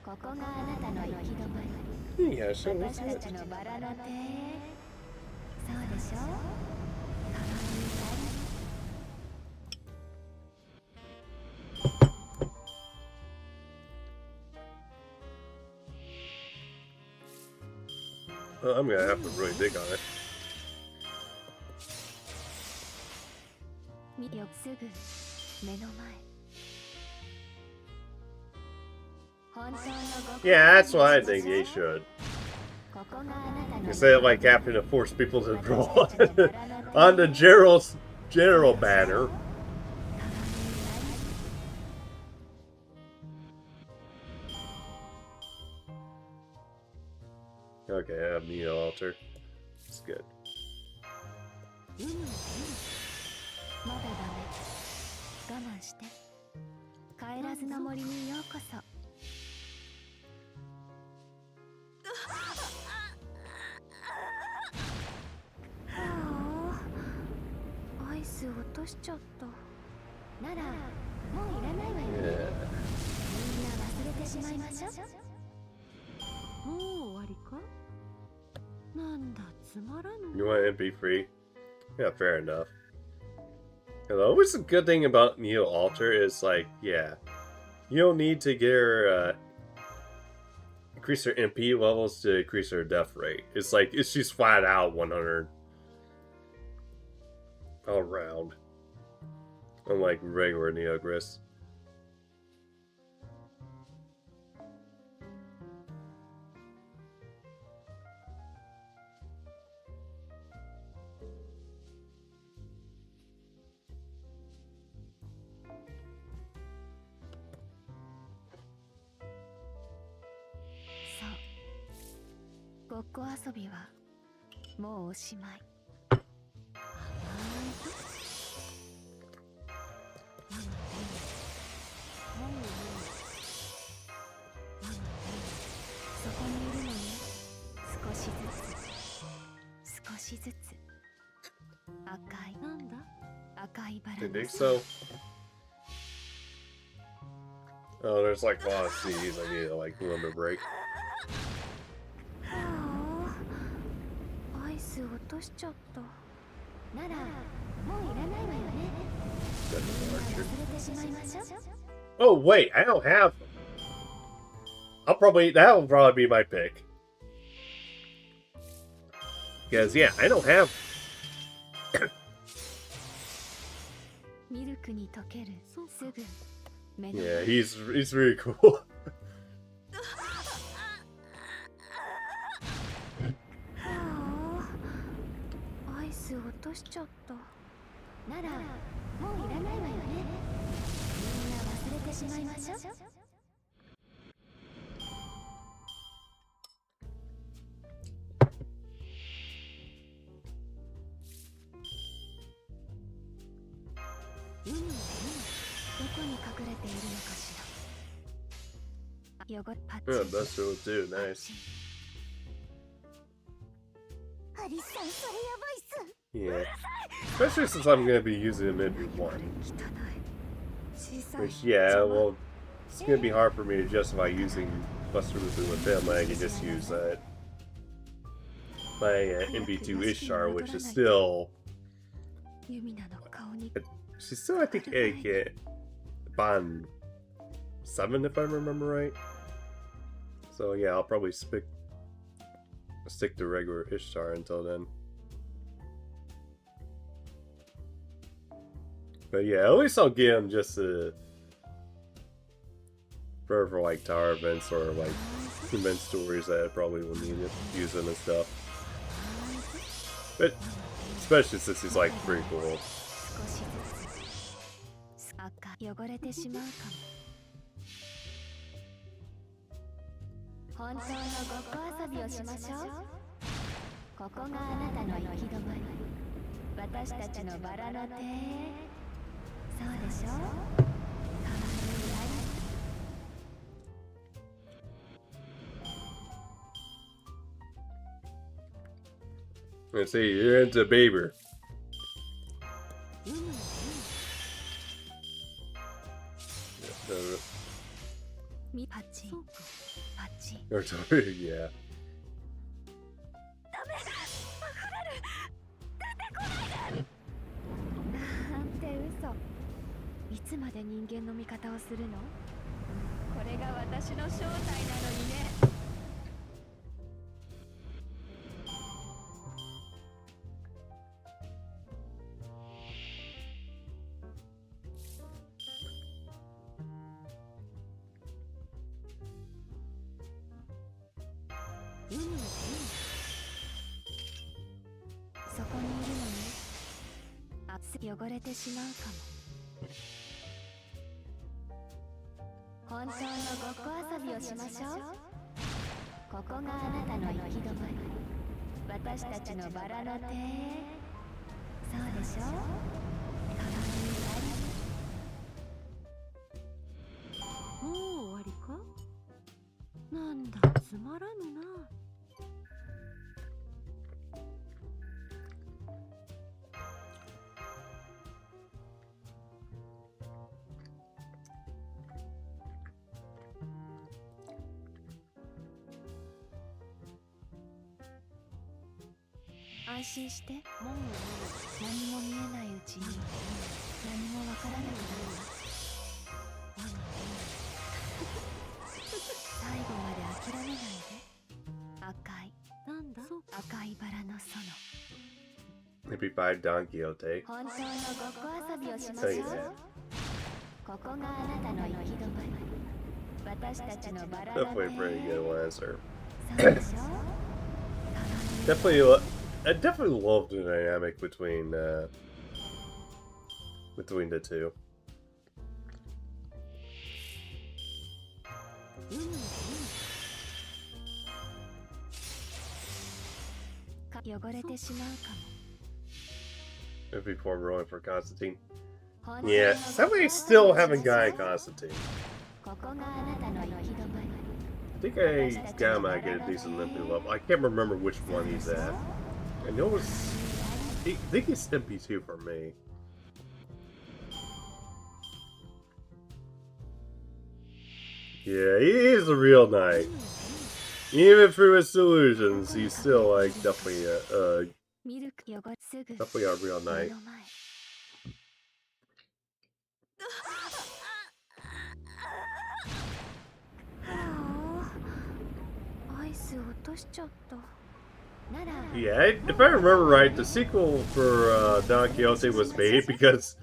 Speaker 2: ここがあなたの行き止まり。
Speaker 1: Yeah, sure.
Speaker 2: 私たちのバラの手。そうでしょ。かわいいバラ。
Speaker 1: Well, I'm gonna have to really dig on it.
Speaker 2: よすぐ目の前。本当のご
Speaker 1: Yeah, that's what I think they should.
Speaker 2: ここがあなたの
Speaker 1: Instead of like having to force people to draw on the general banner. Okay, I have Neo Altar. It's good.
Speaker 2: まだダメ。我慢して。帰らずの森にようこそ。アイス落としちゃった。なら、もういらないわよね。
Speaker 1: Yeah.
Speaker 2: みんな忘れてしまいましょう。
Speaker 5: もう終わりか。なんだつまらぬ。
Speaker 1: You want MP free? Yeah, fair enough. And always the good thing about Neo Altar is like, yeah, you don't need to get her increase her MP levels to increase her death rate. It's like it's just flat out 100 all around, unlike regular Neo Gris.
Speaker 2: So, ごっこ遊びはもうおしまい。 そこにいるのね。少しずつ。少しずつ。赤い。なんだ。赤いバラ
Speaker 1: You
Speaker 2: の
Speaker 1: think so? Oh, there's like a lot of CDs I need to like remember break.
Speaker 2: アイス落としちゃった。なら、もういらないわよね。
Speaker 1: That's an archer.
Speaker 2: 忘れてしまいましょう。
Speaker 1: Oh wait, I don't have them. That'll probably be my pick. Because yeah, I don't have.
Speaker 2: ミルクに溶ける。すぐ。目の
Speaker 1: Yeah, he's really cool.
Speaker 2: アイス落としちゃった。なら、もういらないわよね。みんな忘れてしまいましょう。 どこに隠れているのかしら。よごパッチ
Speaker 1: Yeah, best will do. Nice.
Speaker 2: アリさん、それやばいっす。
Speaker 1: Yeah. Especially since I'm gonna be using him every one.
Speaker 2: 汚い。小さい。
Speaker 1: Which yeah, well, it's gonna be hard for me to justify using Buster Movie with him when I can just use my MB2 Ishtar, which is still.
Speaker 2: ユミナの顔に。
Speaker 1: She's still, I think, Bond 7 if I remember right. So yeah, I'll probably stick to regular Ishtar until then. But yeah, at least I'll get him just for like tower events or like event stories that I probably will need to use him and stuff. But especially since he's like pretty cool.
Speaker 2: 少しずつ。赤汚れてしまうかも。
Speaker 3: 本当のごっこ遊びをしましょう。ここがあなたの行き止まり、私たちのバラの手。そうでしょ。かわいいアリス。
Speaker 1: Let's see, you're into Bieber.
Speaker 3: みパチンパチン。
Speaker 1: Or sorry, yeah.
Speaker 2: なんて嘘。いつまで人間の味方をするの？これが私の正体なのにね。そこにいるのに、汚れてしまうかも。
Speaker 3: 本当のごっこ遊びをしましょう。ここがあなたの行き止まり、私たちのバラの手。そうでしょ。かわいいアリス。
Speaker 5: もう終わりか。なんだつまらぬな。
Speaker 2: 安心して。もう何も見えないうちに何もわからなくなる。最後まで諦めないで。赤い、
Speaker 5: なんだ
Speaker 2: 赤いバラの園。
Speaker 1: Maybe by Deante.
Speaker 3: 本当のごっこ遊びをしま
Speaker 1: Tell
Speaker 3: し
Speaker 1: you
Speaker 3: ょう。
Speaker 1: that.
Speaker 3: ここがあなたの行き止まり、私たちのバラの手。
Speaker 1: Definitely a pretty good answer.
Speaker 3: そうでしょ。
Speaker 1: Definitely, I definitely love the dynamic between the two.
Speaker 2: 汚れてしまうかも。
Speaker 1: Before rolling for Constantine.
Speaker 3: 本当の
Speaker 1: Yeah,
Speaker 3: ごっこ
Speaker 1: somebody
Speaker 3: 遊び
Speaker 1: still
Speaker 3: をしましょう。
Speaker 1: haven't gotten Constantine.
Speaker 3: ここがあなたの行き止まり。
Speaker 1: I think I got him at a decent Limpy level. I can't remember which one he's at. I know it's. I think he's MP2 for me. Yeah, he's a real knight. Even through his delusions, he's still like definitely a
Speaker 2: ミルク汚れすぐ
Speaker 1: definitely a real
Speaker 2: 目
Speaker 1: knight.
Speaker 2: の前。アイス落としちゃった。
Speaker 3: なら
Speaker 1: Yeah, if I remember right, the sequel for Don Quixote was made because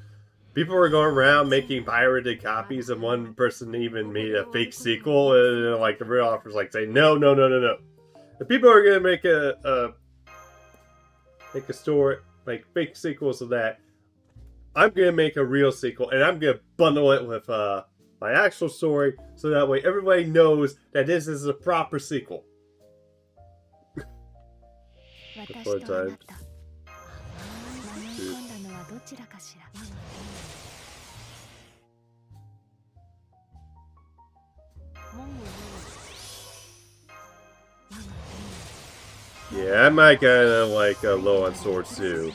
Speaker 1: people were going around making pirated copies, and one person even made a fake sequel, and like the real author's like saying, no, no, no, no, no. If people are gonna make a story like fake sequels of that, I'm gonna make a real sequel, and I'm gonna bundle it with my actual story, so that way everybody knows that this is a proper sequel.
Speaker 2: 私とあなた。迷い込んだのはどちらかしら。
Speaker 1: Yeah, I might kinda like low on swords too.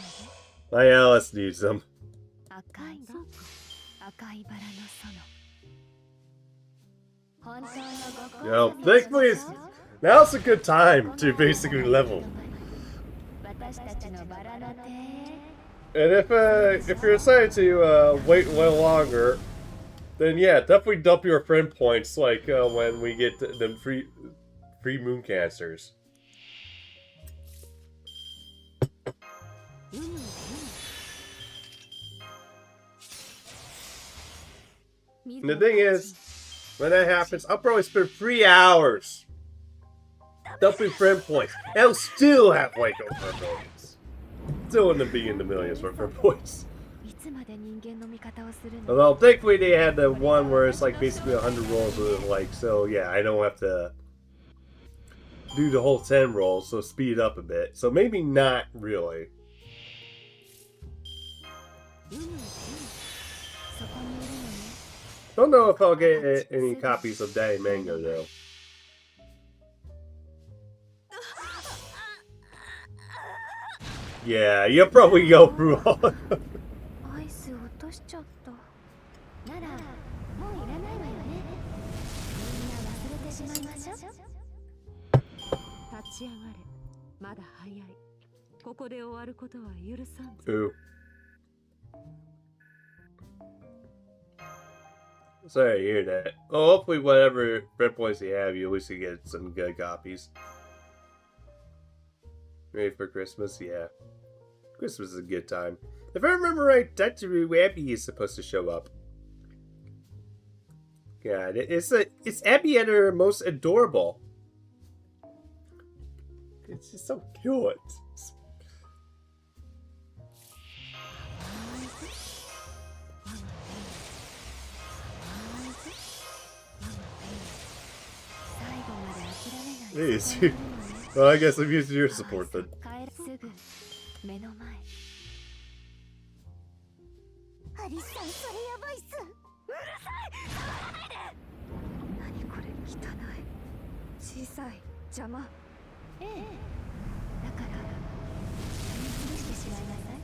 Speaker 1: My Alice needs them.
Speaker 2: 赤い、赤いバラの園。
Speaker 3: 本当のごっこ
Speaker 1: You know,
Speaker 3: 遊びをしま
Speaker 1: thankfully,
Speaker 3: しょう。
Speaker 1: now's a good time to basically level.
Speaker 3: 私たちのバラの手。
Speaker 1: And if you're decided to wait a little longer, then yeah, definitely dump your friend points like when we get the free moon cancers. And the thing is, when that happens, I'll probably spend 3 hours dumping friend points. And I'll still have like over millions. Still in the millions for friend points.
Speaker 2: いつまで人間の味方をするの？
Speaker 1: Although thankfully they had the one where it's like basically 100 rolls with it, like, so yeah, I don't have to do the whole 10 roll, so speed up a bit. So maybe not really. Don't know if I'll get any copies of Daddy Mango though. Yeah, you'll probably go through all of them.
Speaker 2: アイス落としちゃった。ならもういらないわよね。みんな忘れてしまいましょう。
Speaker 5: 立ち上がれ。まだ早い。ここで終わることは許さん。
Speaker 1: Ooh. Sorry to hear that. Well, hopefully whatever red points you have, you at least get some good copies. Ready for Christmas? Yeah. Christmas is a good time. If I remember right, Dr. Abby is supposed to show up. God, it's Abby at her most adorable. It's just so cute. Please. Well, I guess I'm using your support then.
Speaker 2: すぐ目の前。アリさん、それやばいっす。うるさい。触らないで。何これ、汚い。小さい、邪魔。ええ。だから、見潰してしまいなさい。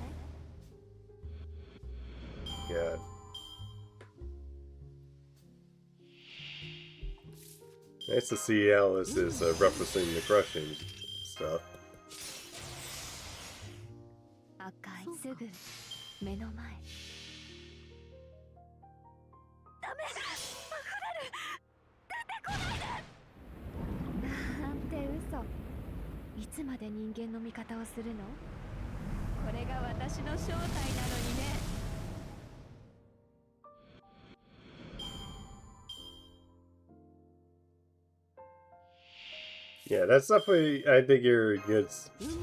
Speaker 1: Yeah. Nice to see Alice is referencing the crushing stuff.
Speaker 2: 赤い、すぐ目の前。ダメ、溢れる。出てこないで。なんて嘘。いつまで人間の味方をするの？これが私の正体なのにね。
Speaker 1: Yeah, that's definitely. I think you're good.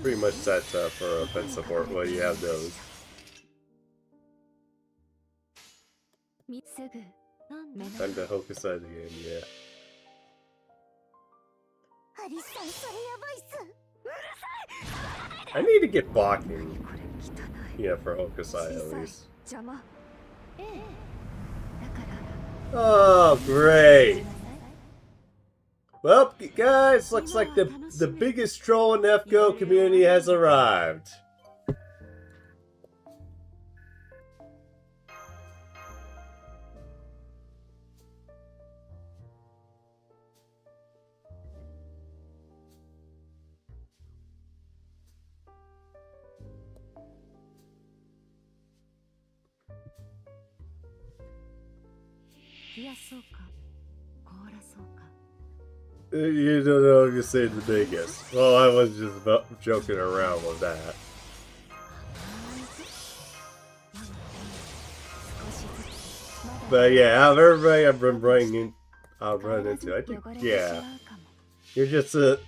Speaker 1: Pretty much set for offense support. Well, you have those.
Speaker 2: すぐ目の
Speaker 1: Time to Hokusai the game. Yeah.
Speaker 2: アリさん、それやばいっす。うるさい。触らないで。
Speaker 1: I need to get blocking.
Speaker 2: これ汚い。
Speaker 1: Yeah, for Hokusai at least.
Speaker 2: 邪魔。ええ。だから。
Speaker 1: Oh, great. Well, guys, looks like the biggest troll in the FGO community has arrived. You don't know if you say the biggest. Well, I was just about joking around with that. But yeah, out of everybody I've been I've run into, I think, yeah, you're just the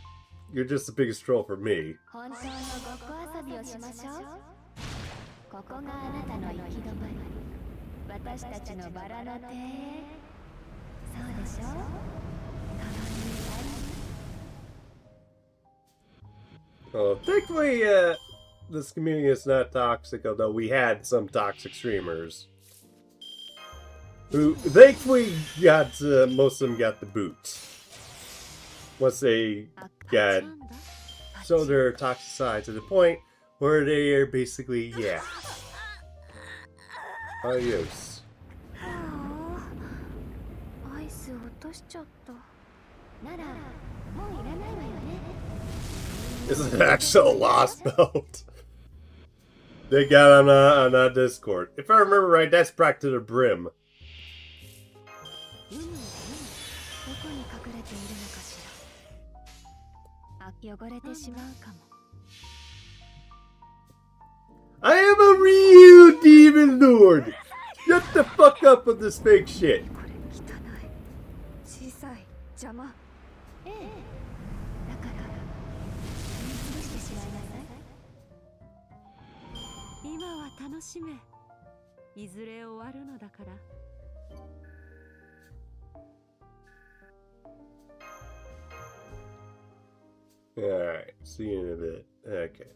Speaker 1: biggest troll for me.
Speaker 2: 本当のごっこ遊びをしましょう。ここがあなたの行き止まり。私たちのバラの手。そうでしょ？
Speaker 1: Well, thankfully, this community is not toxic, although we had some toxic streamers. Who, thankfully, got, most of them got the boot. Once they got, showed their toxic side to the point where they are basically, yeah. Adios. This is an actual lost belt. They got on that Discord. If I remember right, that's back to the brim. I am a real demon lord. Shut the fuck up with this fake shit.
Speaker 5: 楽しめ。いずれ終わるのだから。
Speaker 1: Alright, see you in a bit. Okay.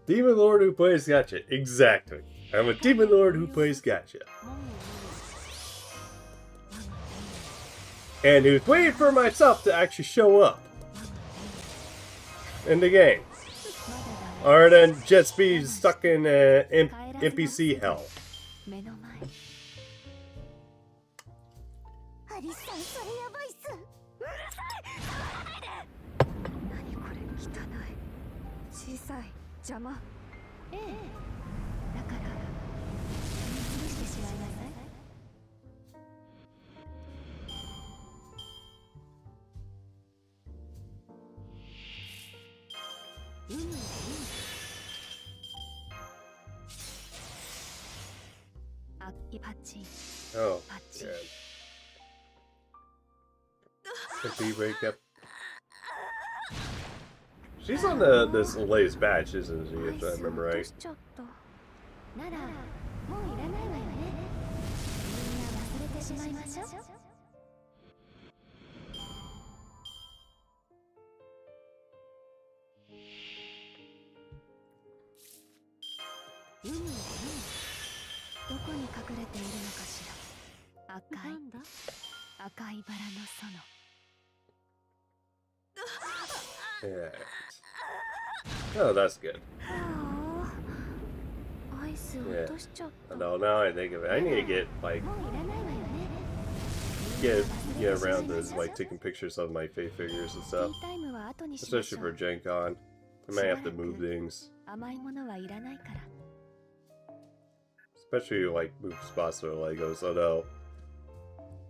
Speaker 1: Demon Lord who plays gotcha. Exactly. I'm a Demon Lord who plays gotcha. And who's waiting for myself to actually show up in the game. Or then just be stuck in NPC hell.
Speaker 2: 目の前アリスさんそれやばいっすうるさい触らないで何これ汚い小さい邪魔ええだから潰してしまいなさいあパッチ
Speaker 1: Oh,
Speaker 2: パッチ
Speaker 1: yeah. Simply wake up. She's on this latest batch, isn't she? If I remember right.
Speaker 2: ちょっとならもういらないわよねみんな忘れてしまいましょうどこに隠れているのかしら赤い赤いバラの園
Speaker 1: Yeah. Oh, that's good.
Speaker 2: アイス落としちゃった
Speaker 1: I know, now I think of it. I need to get, like,
Speaker 2: もういらないわよね
Speaker 1: get around to, like, taking pictures of my Faith figures and
Speaker 2: ティ
Speaker 1: stuff.
Speaker 2: ータイムは後にしまし
Speaker 1: Especially
Speaker 2: ょ
Speaker 1: for
Speaker 2: う
Speaker 1: Gen Con. I might have to move things.
Speaker 2: 甘いものはいらないから
Speaker 1: Especially, like, move spots for Legos. Although,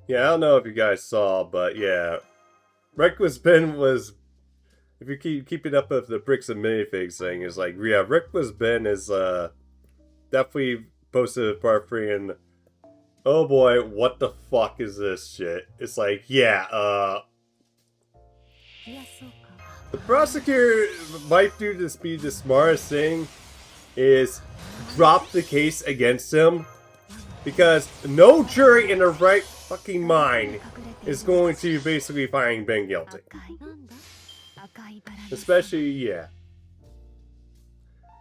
Speaker 1: yeah, I don't know if you guys saw, but yeah. Reckless Ben was... If you keep keeping up with the bricks and minifigs thing, is like, yeah, Reckless Ben is, definitely posted a part 3 and... Oh boy, what the fuck is this shit? It's like, yeah,
Speaker 2: いやそうか
Speaker 1: the prosecutor might do this be the smartest thing is drop the case against him because no jury in their right fucking mind is going to basically find Ben guilty.
Speaker 2: 赤い赤いバラの
Speaker 1: Especially, yeah.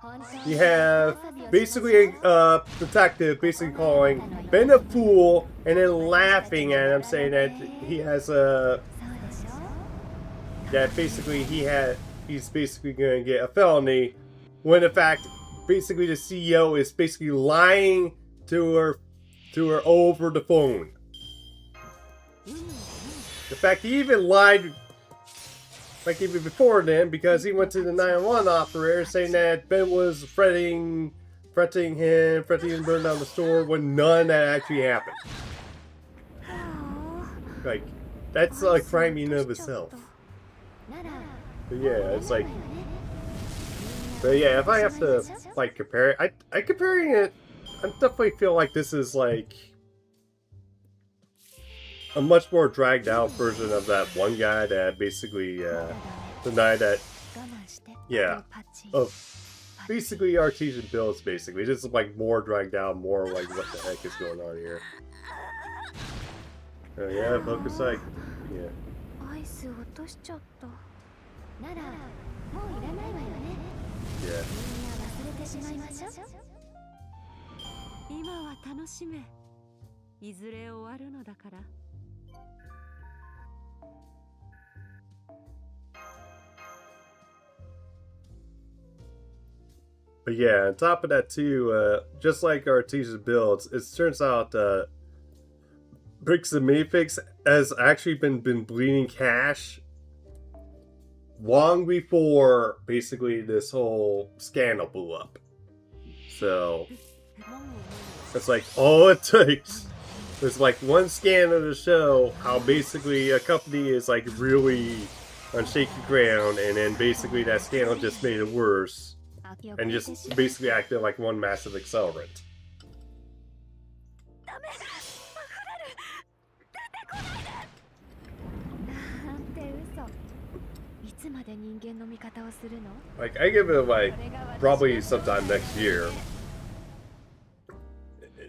Speaker 2: 本当
Speaker 1: You have basically a detective basically calling Ben a fool and then laughing at him saying that he has a
Speaker 2: そうでしょ
Speaker 1: that basically he's basically gonna get a felony when in fact basically the CEO is basically lying to her over the phone. In fact, he even lied like even before then because he went to the 911 operator saying that Ben was threatening him to burn down the store when none of that actually happened. Like, that's a crime in and of itself.
Speaker 2: なら
Speaker 1: But yeah, it's like, but yeah, if I have to like compare it, I comparing it, I definitely feel like this is like a much more dragged out version of that one guy that basically denied that,
Speaker 2: 我慢して
Speaker 1: yeah,
Speaker 2: パッチ
Speaker 1: of basically artesian builds basically, just like more dragged out, more like what the heck is going on here. Oh yeah, focus like, yeah.
Speaker 2: アイス落としちゃったならもういらないわよね
Speaker 1: Yeah.
Speaker 2: みんな忘れてしまいましょう
Speaker 5: 今は楽しめいずれ終わるのだから
Speaker 1: But yeah, on top of that too, just like artesian builds, it turns out Bricks and Mayfix has actually been bleeding cash long before basically this whole scandal blew up. So it's like all it takes is like one scandal to show how basically a company is like really on shaky ground, and then basically that scandal just made it worse. And just basically acted like one massive accelerant.
Speaker 2: ダメ溢れる出てこないでなんて嘘いつまで人間の味方をするの
Speaker 1: Like, I give it like probably sometime next year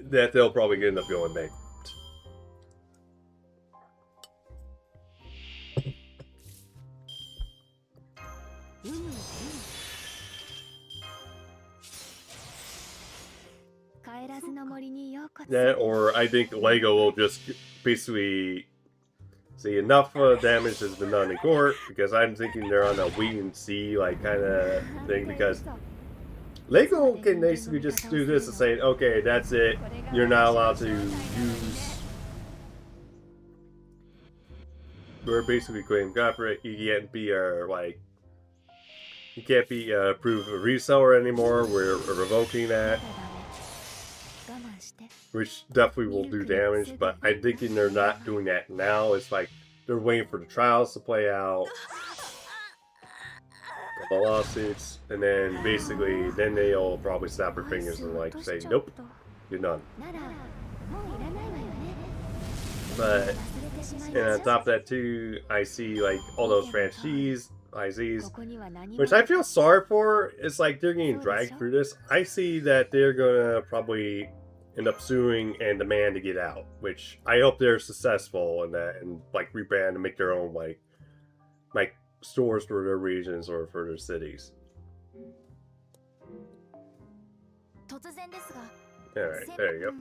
Speaker 1: that they'll probably end up going bankrupt. That, or I think Lego will just basically say enough damage has been done in court, because I'm thinking they're on a wait and see like kind of thing, because Lego can basically just do this and say, okay, that's it, you're not allowed to use, we're basically claiming copyright, you can't be like, you can't be approved a reseller anymore, we're revoking that. Which definitely will do damage, but I'm thinking they're not doing that now. It's like they're waiting for the trials to play out, the lawsuits, and then basically then they'll probably snap their fingers and like say, nope, you're done. But and on top of that too, I see like all those franchisees, which I feel sorry for. It's like they're getting dragged through this. I see that they're gonna probably end up suing and demand to get out, which I hope they're successful in that and like rebrand and make their own like stores for their regions or for their cities. Alright, there you go.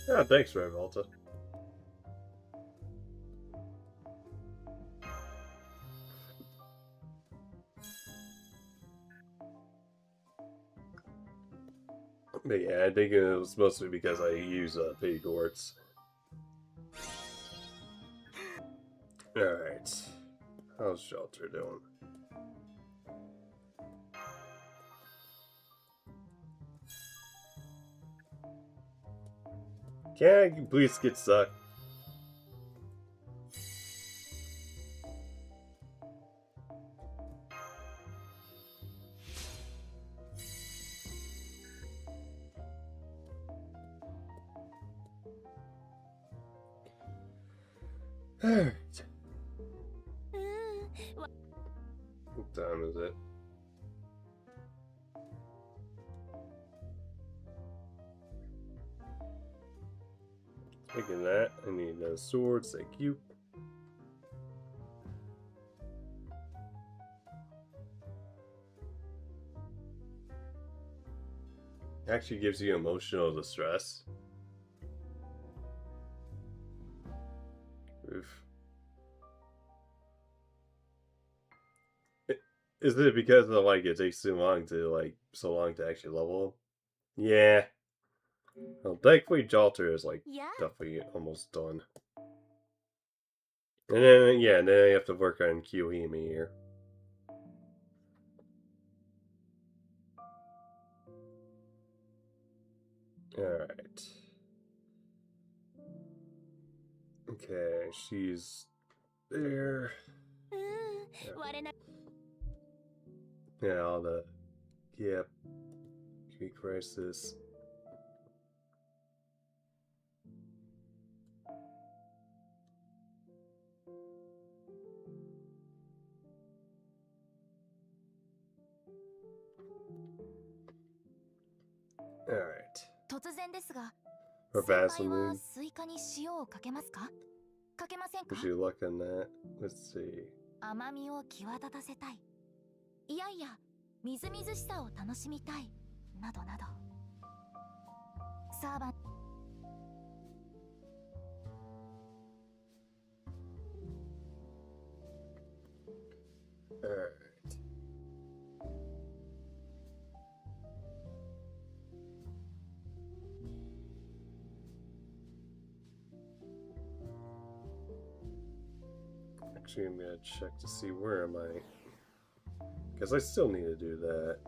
Speaker 1: Yeah, thanks, Revolta. But yeah, I think it was mostly because I use pay courts. Alright. How's Shelter doing? Can I please get sucked? Alright. What time is it? Taking that, I need those swords, thank you. Actually gives you emotional distress. Oof. Is it because of like it takes so long to actually level them? Yeah. Well, thankfully Jalter is like definitely almost done. And then yeah, then I have to work on Kiyohime here. Alright. Okay, she's there. Yeah, all the Key Crisis. Alright.
Speaker 3: 突然ですが、
Speaker 1: Or
Speaker 3: 先輩は
Speaker 1: Vaseline.
Speaker 3: スイカに塩をかけますか？かけませんか？
Speaker 1: Would you look on that? Let's see.
Speaker 3: 甘みを際立たせたい。いやいや、みずみずしさを楽しみたい。などなど。サーバン。
Speaker 1: Alright. Actually, I'm gonna check to see where am I. Because I still need to do that.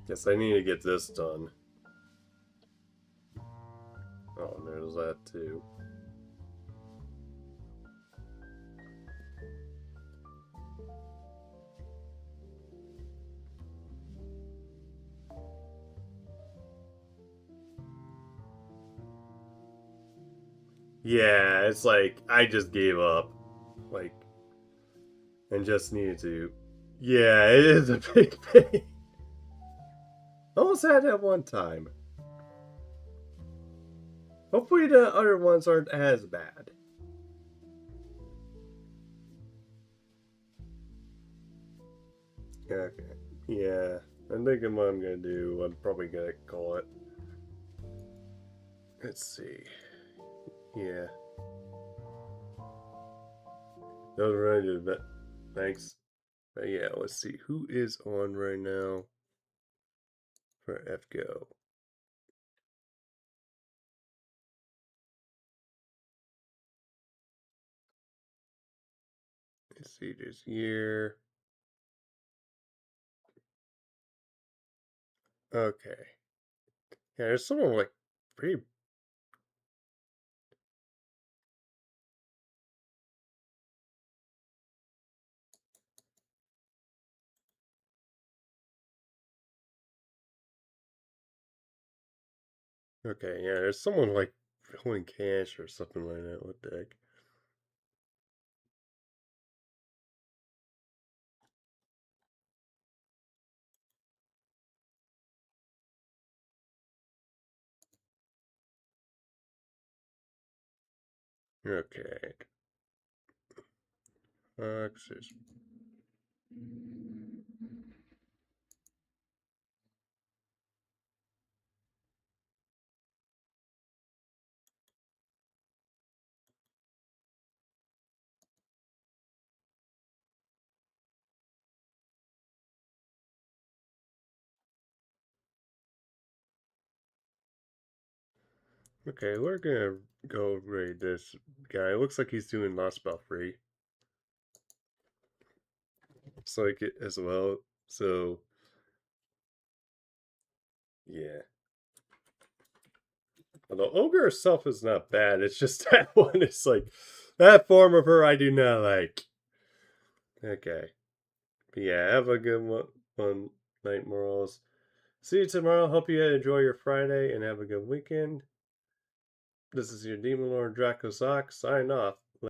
Speaker 1: Guess I need to get this done. Oh, and there's that too. Yeah, it's like I just gave up. Like, and just needed to. Yeah, it is a big pain. Almost had that one time. Hopefully the other ones aren't as bad. Okay. Yeah. I'm thinking what I'm gonna do. I'm probably gonna call it. Let's see. Yeah. That was really good, but thanks. But yeah, let's see. Who is on right now for FGO? Let's see this year. Okay. Yeah, there's someone like pretty. Okay, yeah, there's someone like holding cash or something like that. What the heck? Okay. Access. Okay, we're gonna go raid this guy. Looks like he's doing lost spell free. Looks like it as well. So yeah. Well, the ogre herself is not bad. It's just that one is like that form of her I do not like. Okay. But yeah, have a good one night, Morals. See you tomorrow. Hope you enjoy your Friday and have a good weekend. This is your Demon Lord Draco Sock signing off.